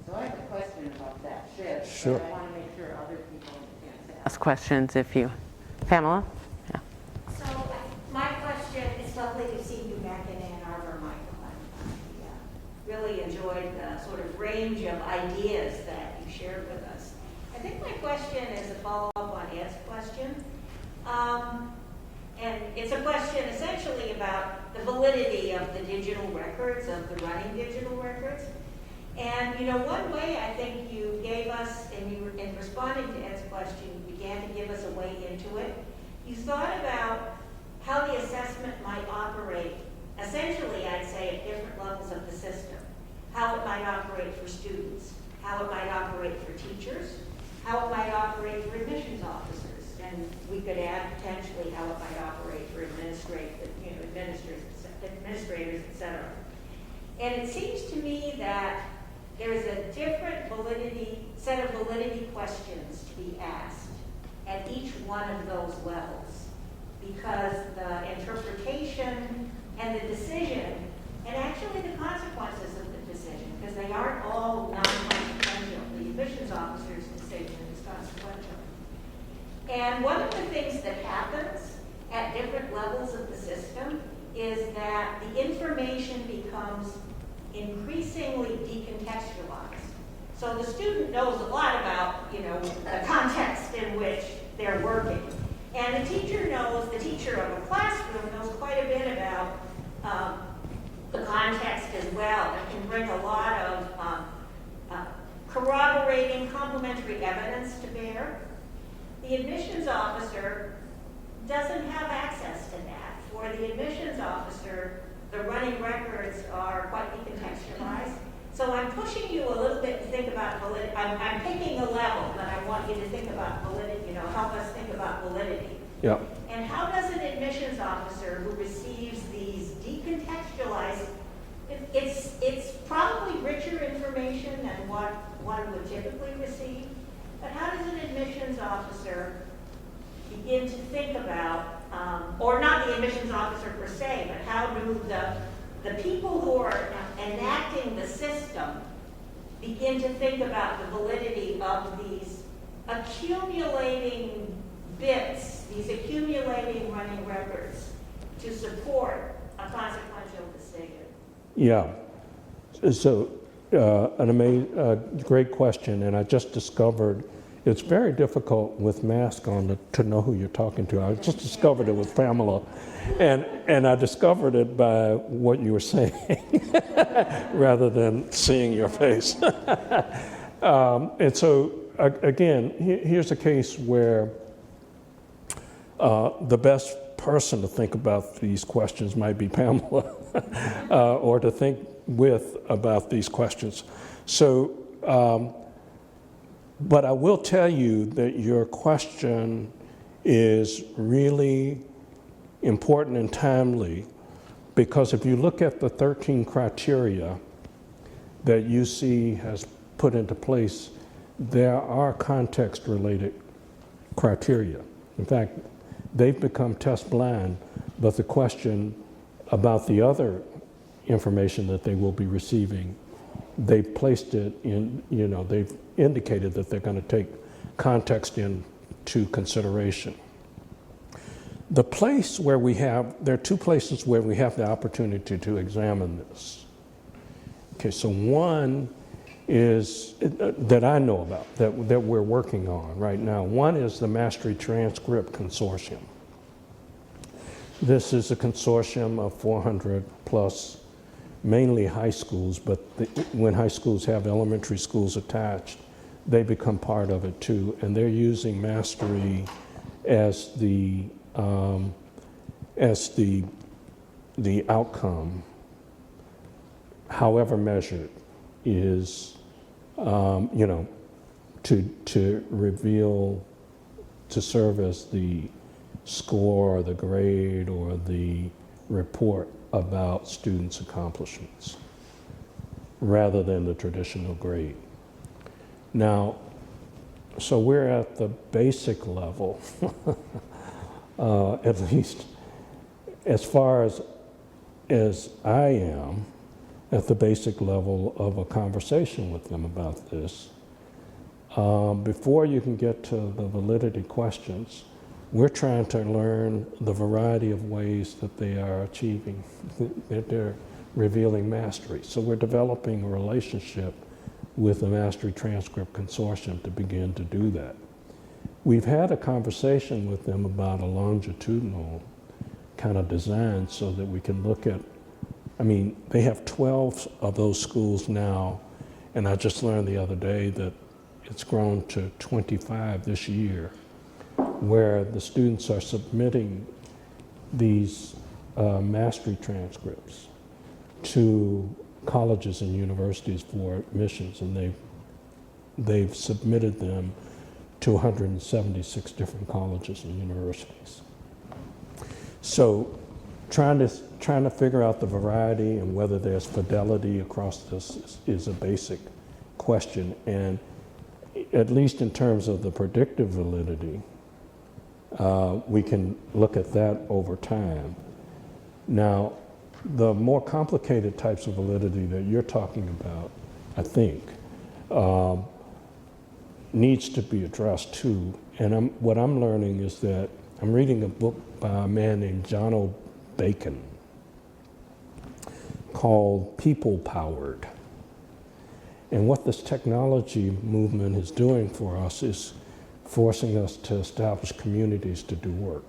So I have a question about that shift. Sure. But I want to make sure other people can ask questions if you, Pamela? Yeah. So my question, it's lovely to see you back in Ann Arbor, Michael. I really enjoyed the sort of range of ideas that you shared with us. I think my question is a follow-up on Ed's question. And it's a question essentially about the validity of the digital records, of the running digital records. And, you know, one way I think you gave us, and you were, in responding to Ed's question, you began to give us a way into it. You thought about how the assessment might operate, essentially, I'd say, at different levels of the system. How it might operate for students, how it might operate for teachers, how it might operate for admissions officers. And we could add potentially how it might operate for administrators, et cetera. And it seems to me that there's a different set of validity questions to be asked at each one of those levels, because the interpretation and the decision, and actually the consequences of the decision, because they aren't all non-consequential. The admissions officer's decision is consequential. And one of the things that happens at different levels of the system is that the information becomes increasingly decontextualized. So the student knows a lot about, the context in which they're working. And the teacher of a classroom knows quite a bit about the context as well, and can bring a lot of corroborating, complementary evidence to bear. The admissions officer doesn't have access to that. For the admissions officer, the running records are quite decontextualized. So I'm pushing you a little bit to think about validity. I'm picking a level that I want you to think about validity, help us think about validity. Yeah. And how does an admissions officer who receives these decontextualized, it's probably richer information than what one would typically receive, but how does an admissions officer begin to think about, or not the admissions officer per se, but how do the people who are enacting the system begin to think about the validity of these accumulating bits, these accumulating running records to support a consequential decision? Yeah. So, great question, and I just discovered it's very difficult with mask on to know who you're talking to. I just discovered it with Pamela, and I discovered it by what you were saying rather than seeing your face. And so, again, here's a case where the best person to think about these questions might be Pamela, or to think with about these questions. So, but I will tell you that your question is really important and timely, because if you look at the 13 criteria that UC has put into place, there are context-related criteria. In fact, they've become test blind, but the question about the other information that they will be receiving, they've placed it in, they've indicated that they're going to take context into consideration. The place where there are two places where we have the opportunity to examine this. Okay, so one is, that I know about, that we're working on right now. One is the Mastery Transcript Consortium. This is a consortium of 400 plus, mainly high schools, but when high schools have elementary schools attached, they become part of it too, and they're using Mastery as the outcome, however measured, is to reveal, to serve as the score or the grade or the report about students' accomplishments rather than the traditional grade. Now, so we're at the basic level, at least as far as I am, at the basic level of a conversation with them about this. before you can get to the validity questions, we're trying to learn the variety of ways that they are achieving, that they're revealing mastery. So we're developing a relationship with the Mastery Transcript Consortium to begin to do that. We've had a conversation with them about a longitudinal kind of design so that we can look at, I mean, they have 12 of those schools now, and I just learned the other day that it's grown to 25 this year, where the students are submitting these mastery transcripts to colleges and universities for admissions, and they've submitted them to 176 different colleges and universities. So trying to figure out the variety and whether there's fidelity across this is a basic question, and at least in terms of the predictive validity, we can look at that over time. Now, the more complicated types of validity that you're talking about, I think, needs to be addressed too. And what I'm learning is that I'm reading a book by a man named John O. Bacon called People Powered. And what this technology movement is doing for us is forcing us to establish communities to do work,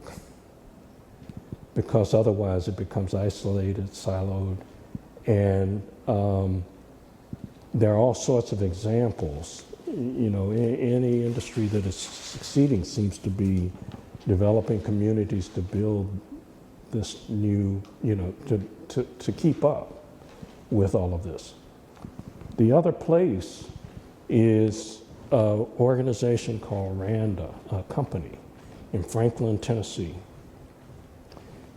because otherwise it becomes isolated, siloed, and there are all sorts of examples. You know, any industry that is succeeding seems to be developing communities to build this new, you know, to keep up with all of this. The other place is an organization called Randa, a company in Franklin, Tennessee.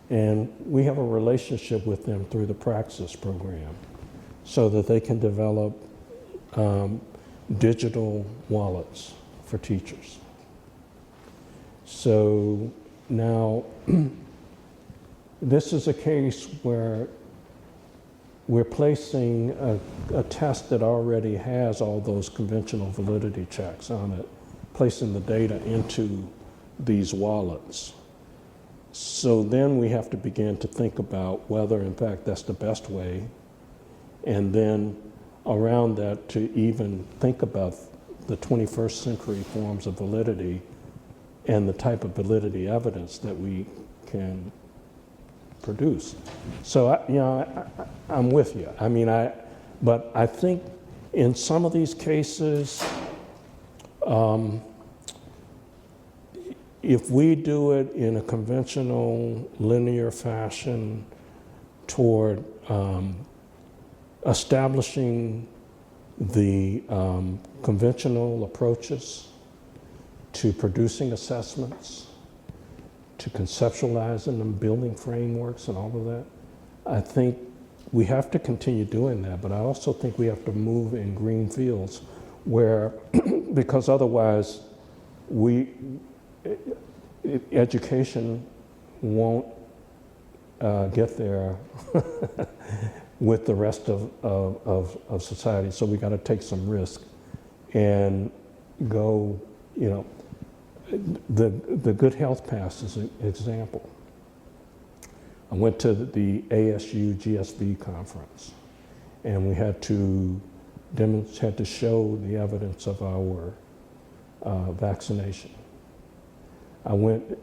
And we have a relationship with them through the Praxis program so that they can develop digital wallets for teachers. So now, this is a case where we're placing a test that already has all those conventional validity checks on it, placing the data into these wallets. So then we have to begin to think about whether, in fact, that's the best way, and then around that to even think about the 21st century forms of validity and the type of validity evidence that we can produce. So, I'm with you. I mean, but I think in some of these cases, if we do it in a conventional linear fashion toward establishing the conventional approaches to producing assessments, to conceptualizing them, building frameworks and all of that, I think we have to continue doing that, but I also think we have to move in green fields where, because otherwise education won't get there with the rest of society. So we got to take some risk and go, you know, the Good Health Pass is an example. I went to the ASU GSV conference, and we had to show the evidence of our vaccination.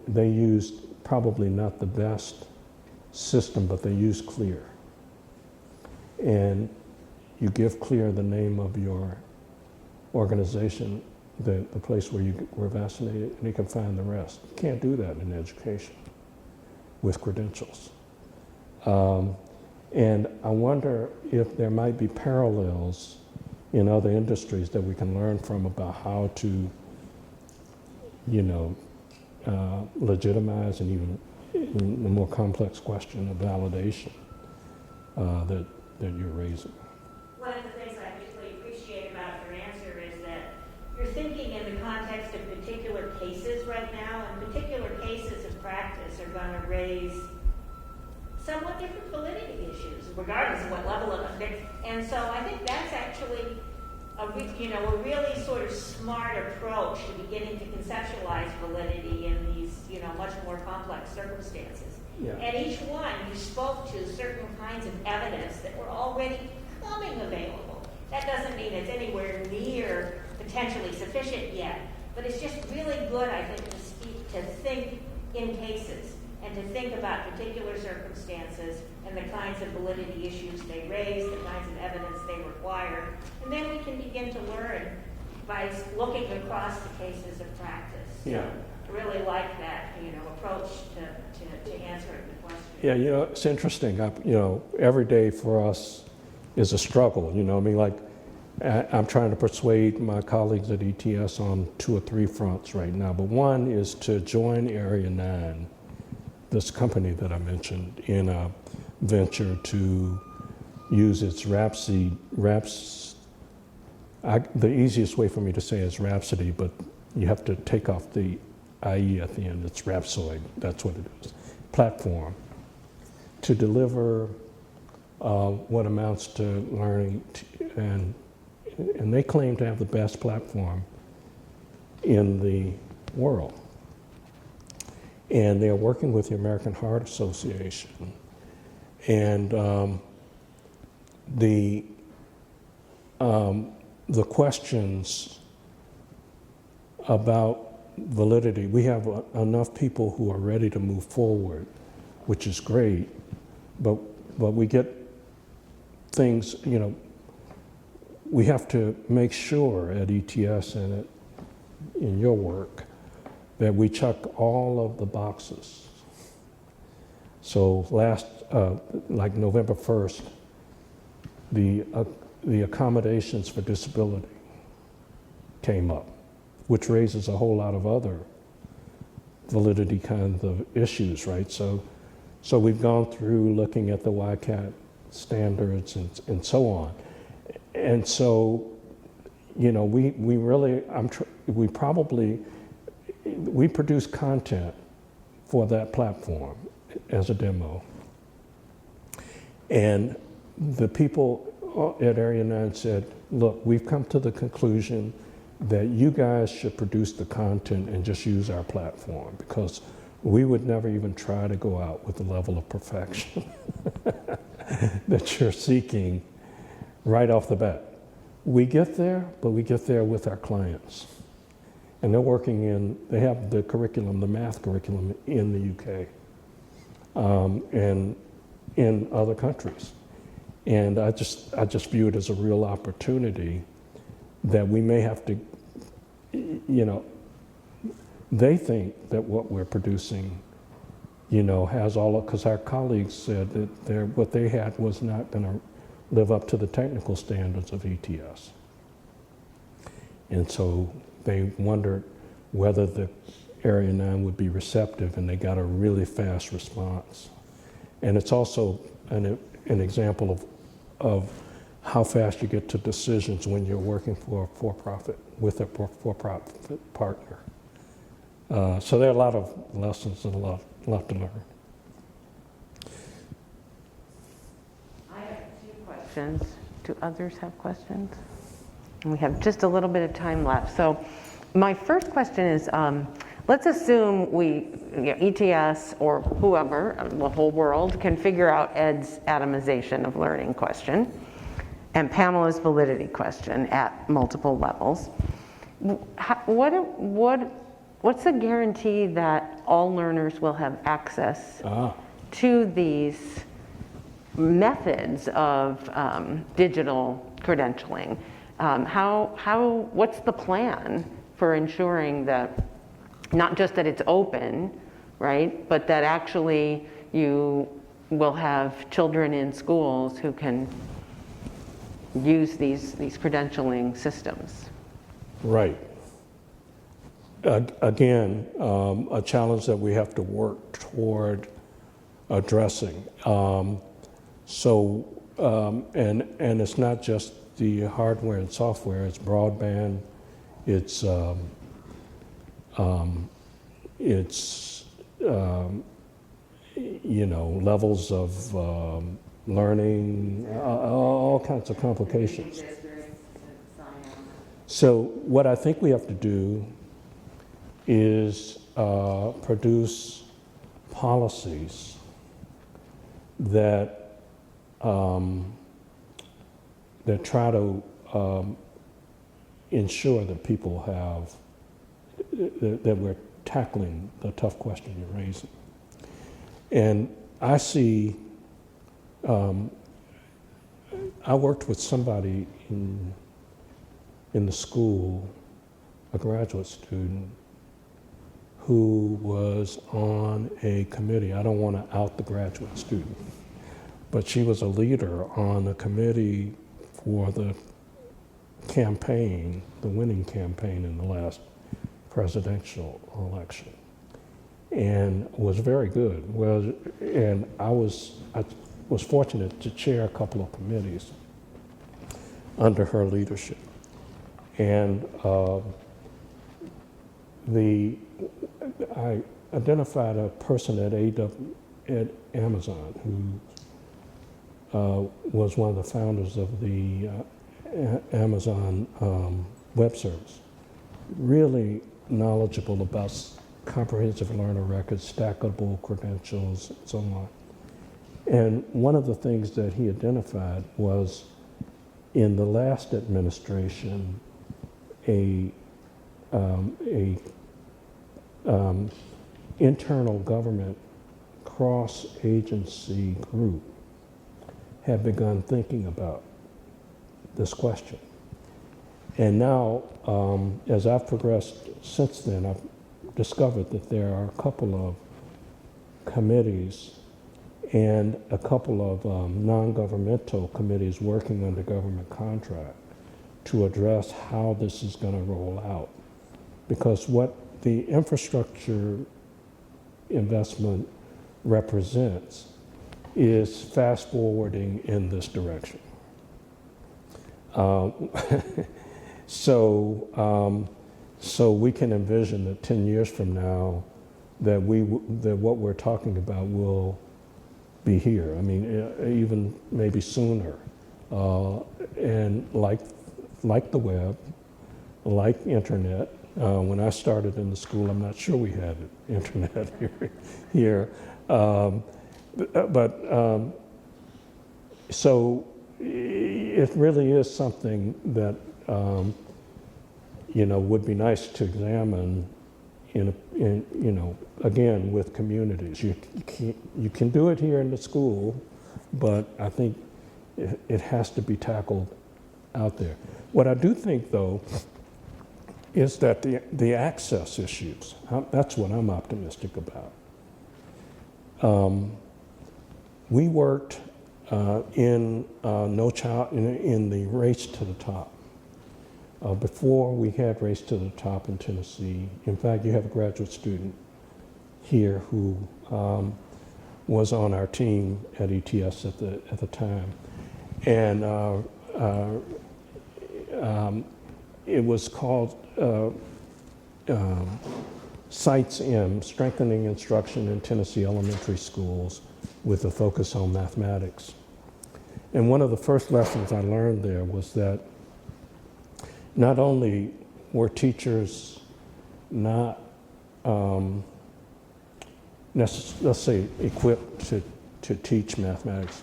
They used probably not the best system, but they used CLEAR. And you give CLEAR the name of your organization, the place where you were vaccinated, and you can find the rest. You can't do that in education with credentials. And I wonder if there might be parallels in other industries that we can learn from about how to, you know, legitimize and even in the more complex question of validation that you're raising. One of the things I particularly appreciate about your answer is that you're thinking in the context of particular cases right now, and particular cases of practice are going to raise somewhat different validity issues, regardless of what level of it. And so I think that's actually a really sort of smart approach to beginning to conceptualize validity in these, much more complex circumstances. Yeah. And each one, you spoke to certain kinds of evidence that were already becoming available. That doesn't mean it's anywhere near potentially sufficient yet, but it's just really good, I think, to think in cases and to think about particular circumstances and the kinds of validity issues they raise, the kinds of evidence they require, and then we can begin to learn by looking across the cases of practice. Yeah. I really like that, approach to answering the question. Yeah, it's interesting. Every day for us is a struggle. I'm trying to persuade my colleagues at ETS on 2 or 3 fronts right now. But one is to join Area 9, this company that I mentioned, in a venture to use its the easiest way for me to say is Rhapsody, but you have to take off the IE at the end. It's Rhapsoid, that's what it is. Platform to deliver what amounts to learning, and they claim to have the best platform in the world. And they're working with the American Heart Association. And the questions about validity, we have enough people who are ready to move forward, which is great, but we get things, we have to make sure at ETS and in your work that we check all of the boxes. So like November 1st, the accommodations for disability came up, which raises a whole lot of other validity kinds of issues, right? So we've gone through looking at the YCAT standards and so on. And so, we produce content for that platform as a demo. And the people at Area 9 said, look, we've come to the conclusion that you guys should produce the content and just use our platform, because we would never even try to go out with the level of perfection that you're seeking right off the bat. We get there, but we get there with our clients. And they have the curriculum, the math curriculum in the UK and in other countries. And I just view it as a real opportunity that we may have to, they think that what we're producing, has because our colleagues said that what they had was not going to live up to the technical standards of ETS. And so they wondered whether the Area 9 would be receptive, and they got a really fast response. And it's also an example of how fast you get to decisions when you're working with a for-profit partner. So there are a lot of lessons and a lot to learn. I have 2 questions. Do others have questions? We have just a little bit of time left. So my first question is, let's assume ETS or whoever, the whole world, can figure out Ed's atomization of learning question and Pamela's validity question at multiple levels. What's the guarantee that all learners will have access to these methods of digital credentialing? What's the plan for ensuring that not just that it's open, right, but that actually you will have children in schools who can use these credentialing systems? Right. Again, a challenge that we have to work toward addressing. And it's not just the hardware and software, it's broadband, it's levels of learning, all kinds of complications. So what I think we have to do is produce policies that that try to ensure that people have that we're tackling the tough question you're raising. And I see. I worked with somebody in the school, a graduate student, who was on a committee. I don't want to out the graduate student, but she was a leader on a committee for the campaign, the winning campaign in the last presidential election, and was very good. Well, and I was fortunate to chair a couple of committees under her leadership. And I identified a person at Amazon who was one of the founders of the Amazon web service, really knowledgeable about comprehensive learner records, stackable credentials, and so on. And one of the things that he identified was in the last administration, a internal government cross-agency group had begun thinking about this question. And now, as I've progressed since then, I've discovered that there are a couple of committees and a couple of non-governmental committees working under government contract to address how this is going to roll out. Because what the infrastructure investment represents is fast forwarding in this direction. So we can envision that 10 years from now that what we're talking about will be here. I mean, even maybe sooner. And like the web, like internet. When I started in the school, I'm not sure we had internet here. So it really is something that would be nice to examine again with communities. You can do it here in the school, but I think it has to be tackled out there. What I do think, though, is that the access issues, that's what I'm optimistic about. We worked in the Race to the Top. Before we had Race to the Top in Tennessee, in fact, you have a graduate student here who was on our team at ETS at the time. And it was called Sites M, Strengthening Instruction in Tennessee Elementary Schools with a focus on mathematics. And one of the first lessons I learned there was that not only were teachers not, let's say, equipped to teach mathematics,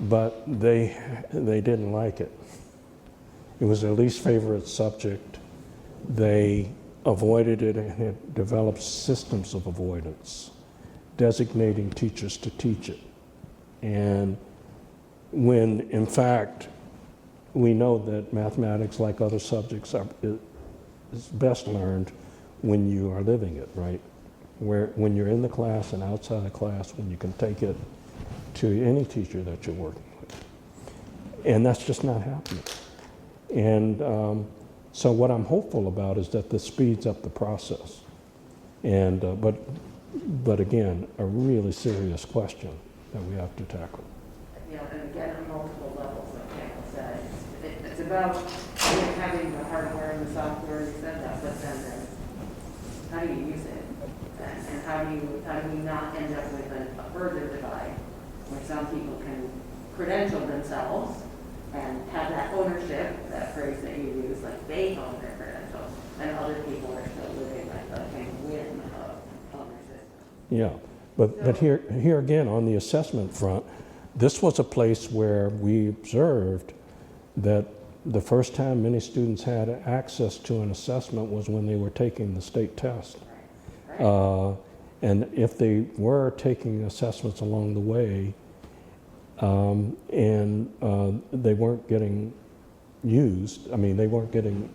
but they didn't like it. It was their least favorite subject. They avoided it and had developed systems of avoidance, designating teachers to teach it. And when, in fact, we know that mathematics, like other subjects, is best learned when you are living it, right? When you're in the class and outside the class, when you can take it to any teacher that you're working with. And that's just not happening. And so what I'm hopeful about is that this speeds up the process. And but again, a really serious question that we have to tackle. Yeah, and again, on multiple levels, like Campbell said, it's about having the hardware and the software. You said that, but then there's how do you use it, and how do we not end up with a further divide where some people can credential themselves and have that ownership, that phrase that you use, like they own their credentials, and other people are still living like a kind of win of their system. Yeah, but here again, on the assessment front, this was a place where we observed that the first time many students had access to an assessment was when they were taking the state test. Right. And if they were taking assessments along the way, they weren't getting used, I mean, they weren't getting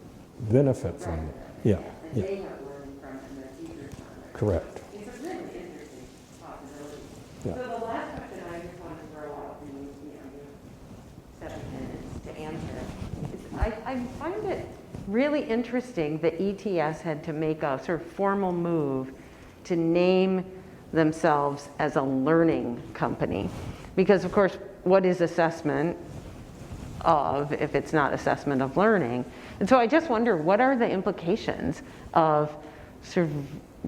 benefit from it. Yeah, And yeah, they weren't learning from it, and their teachers weren't. correct. It's a really interesting possibility. Yeah. So the last question I just want to throw out, and you 7 minutes to answer. I find it really interesting that ETS had to make a sort of formal move to name themselves as a learning company. Because of course, what is assessment of if it's not assessment of learning? And so I just wonder, what are the implications of sort of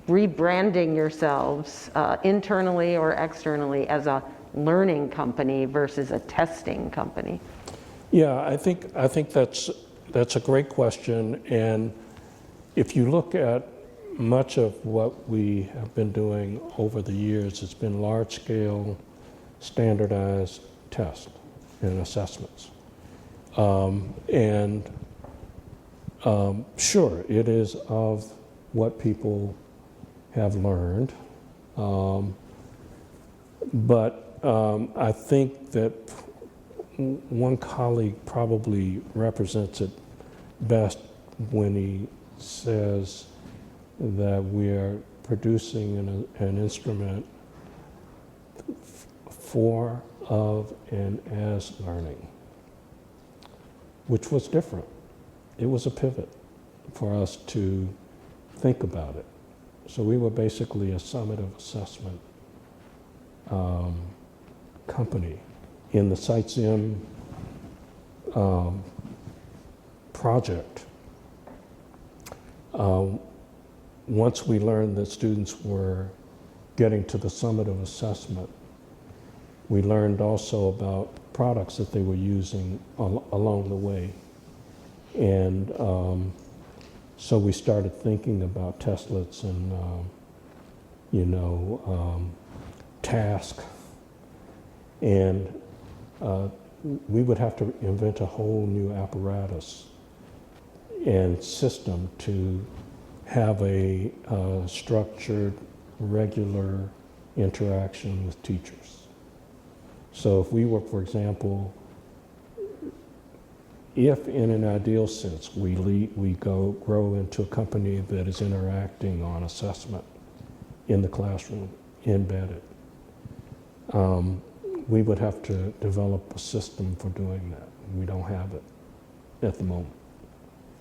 rebranding yourselves internally or externally as a learning company versus a testing company? Yeah, I think that's a great question, and if you look at much of what we have been doing over the years, it's been large-scale, standardized tests and assessments. Sure, it is of what people have learned, but I think that one colleague probably represents it best when he says that we are producing an instrument for, of, and as learning, which was different. It was a pivot for us to think about it. So we were basically a summative assessment company. In the SiteSim project, once we learned that students were getting to the summative assessment, we learned also about products that they were using along the way. And so we started thinking about testlets and, task. And we would have to invent a whole new apparatus and system to have a structured, regular interaction with teachers. So if we were, for example, if in an ideal sense we grow into a company that is interacting on assessment in the classroom, embedded, we would have to develop a system for doing that. We don't have it at the moment.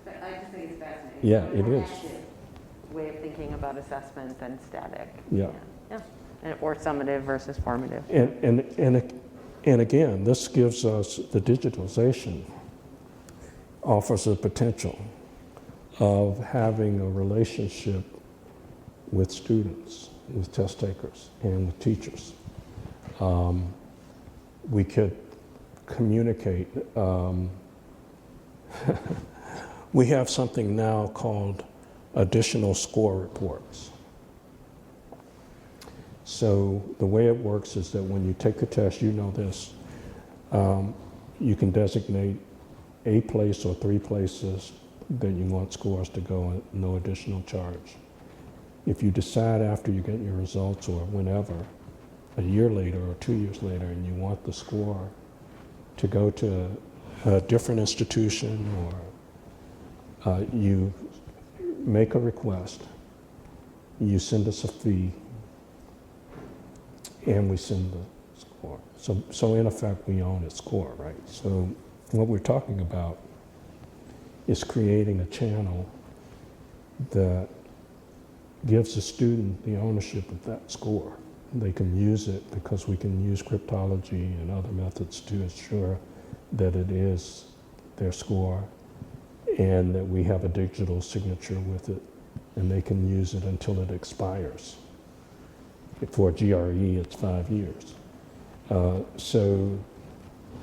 But I just think it's fascinating. Yeah, it is. Way of thinking about assessment than static. Yeah. Yeah. Or summative versus formative. And again, this gives us, the digitalization offers the potential of having a relationship with students, with test takers, and with teachers. We could communicate. We have something now called additional score reports. So the way it works is that when you take a test, you know this, you can designate a place or 3 places that you want scores to go at no additional charge. If you decide after you get your results or whenever, a year later or 2 years later, and you want the score to go to a different institution, or you make a request, you send us a fee, and we send the score. So in effect, we own its score, right? So what we're talking about is creating a channel that gives the student the ownership of that score. They can use it because we can use cryptology and other methods to ensure that it is their score and that we have a digital signature with it, and they can use it until it expires. For GRE, it's 5 years. So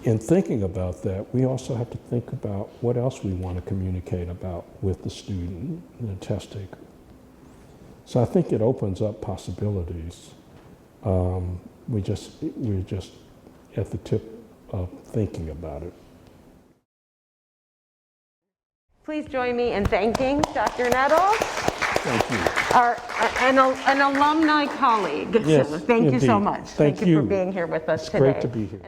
in thinking about that, we also have to think about what else we want to communicate about with the student, the test taker. So I think it opens up possibilities. We're just at the tip of thinking about it. Please join me in thanking Dr. Nettles, Thank you. an alumni colleague. Yes, So thank you so indeed. much. Thank you you. for being here with us It's today. great to be here.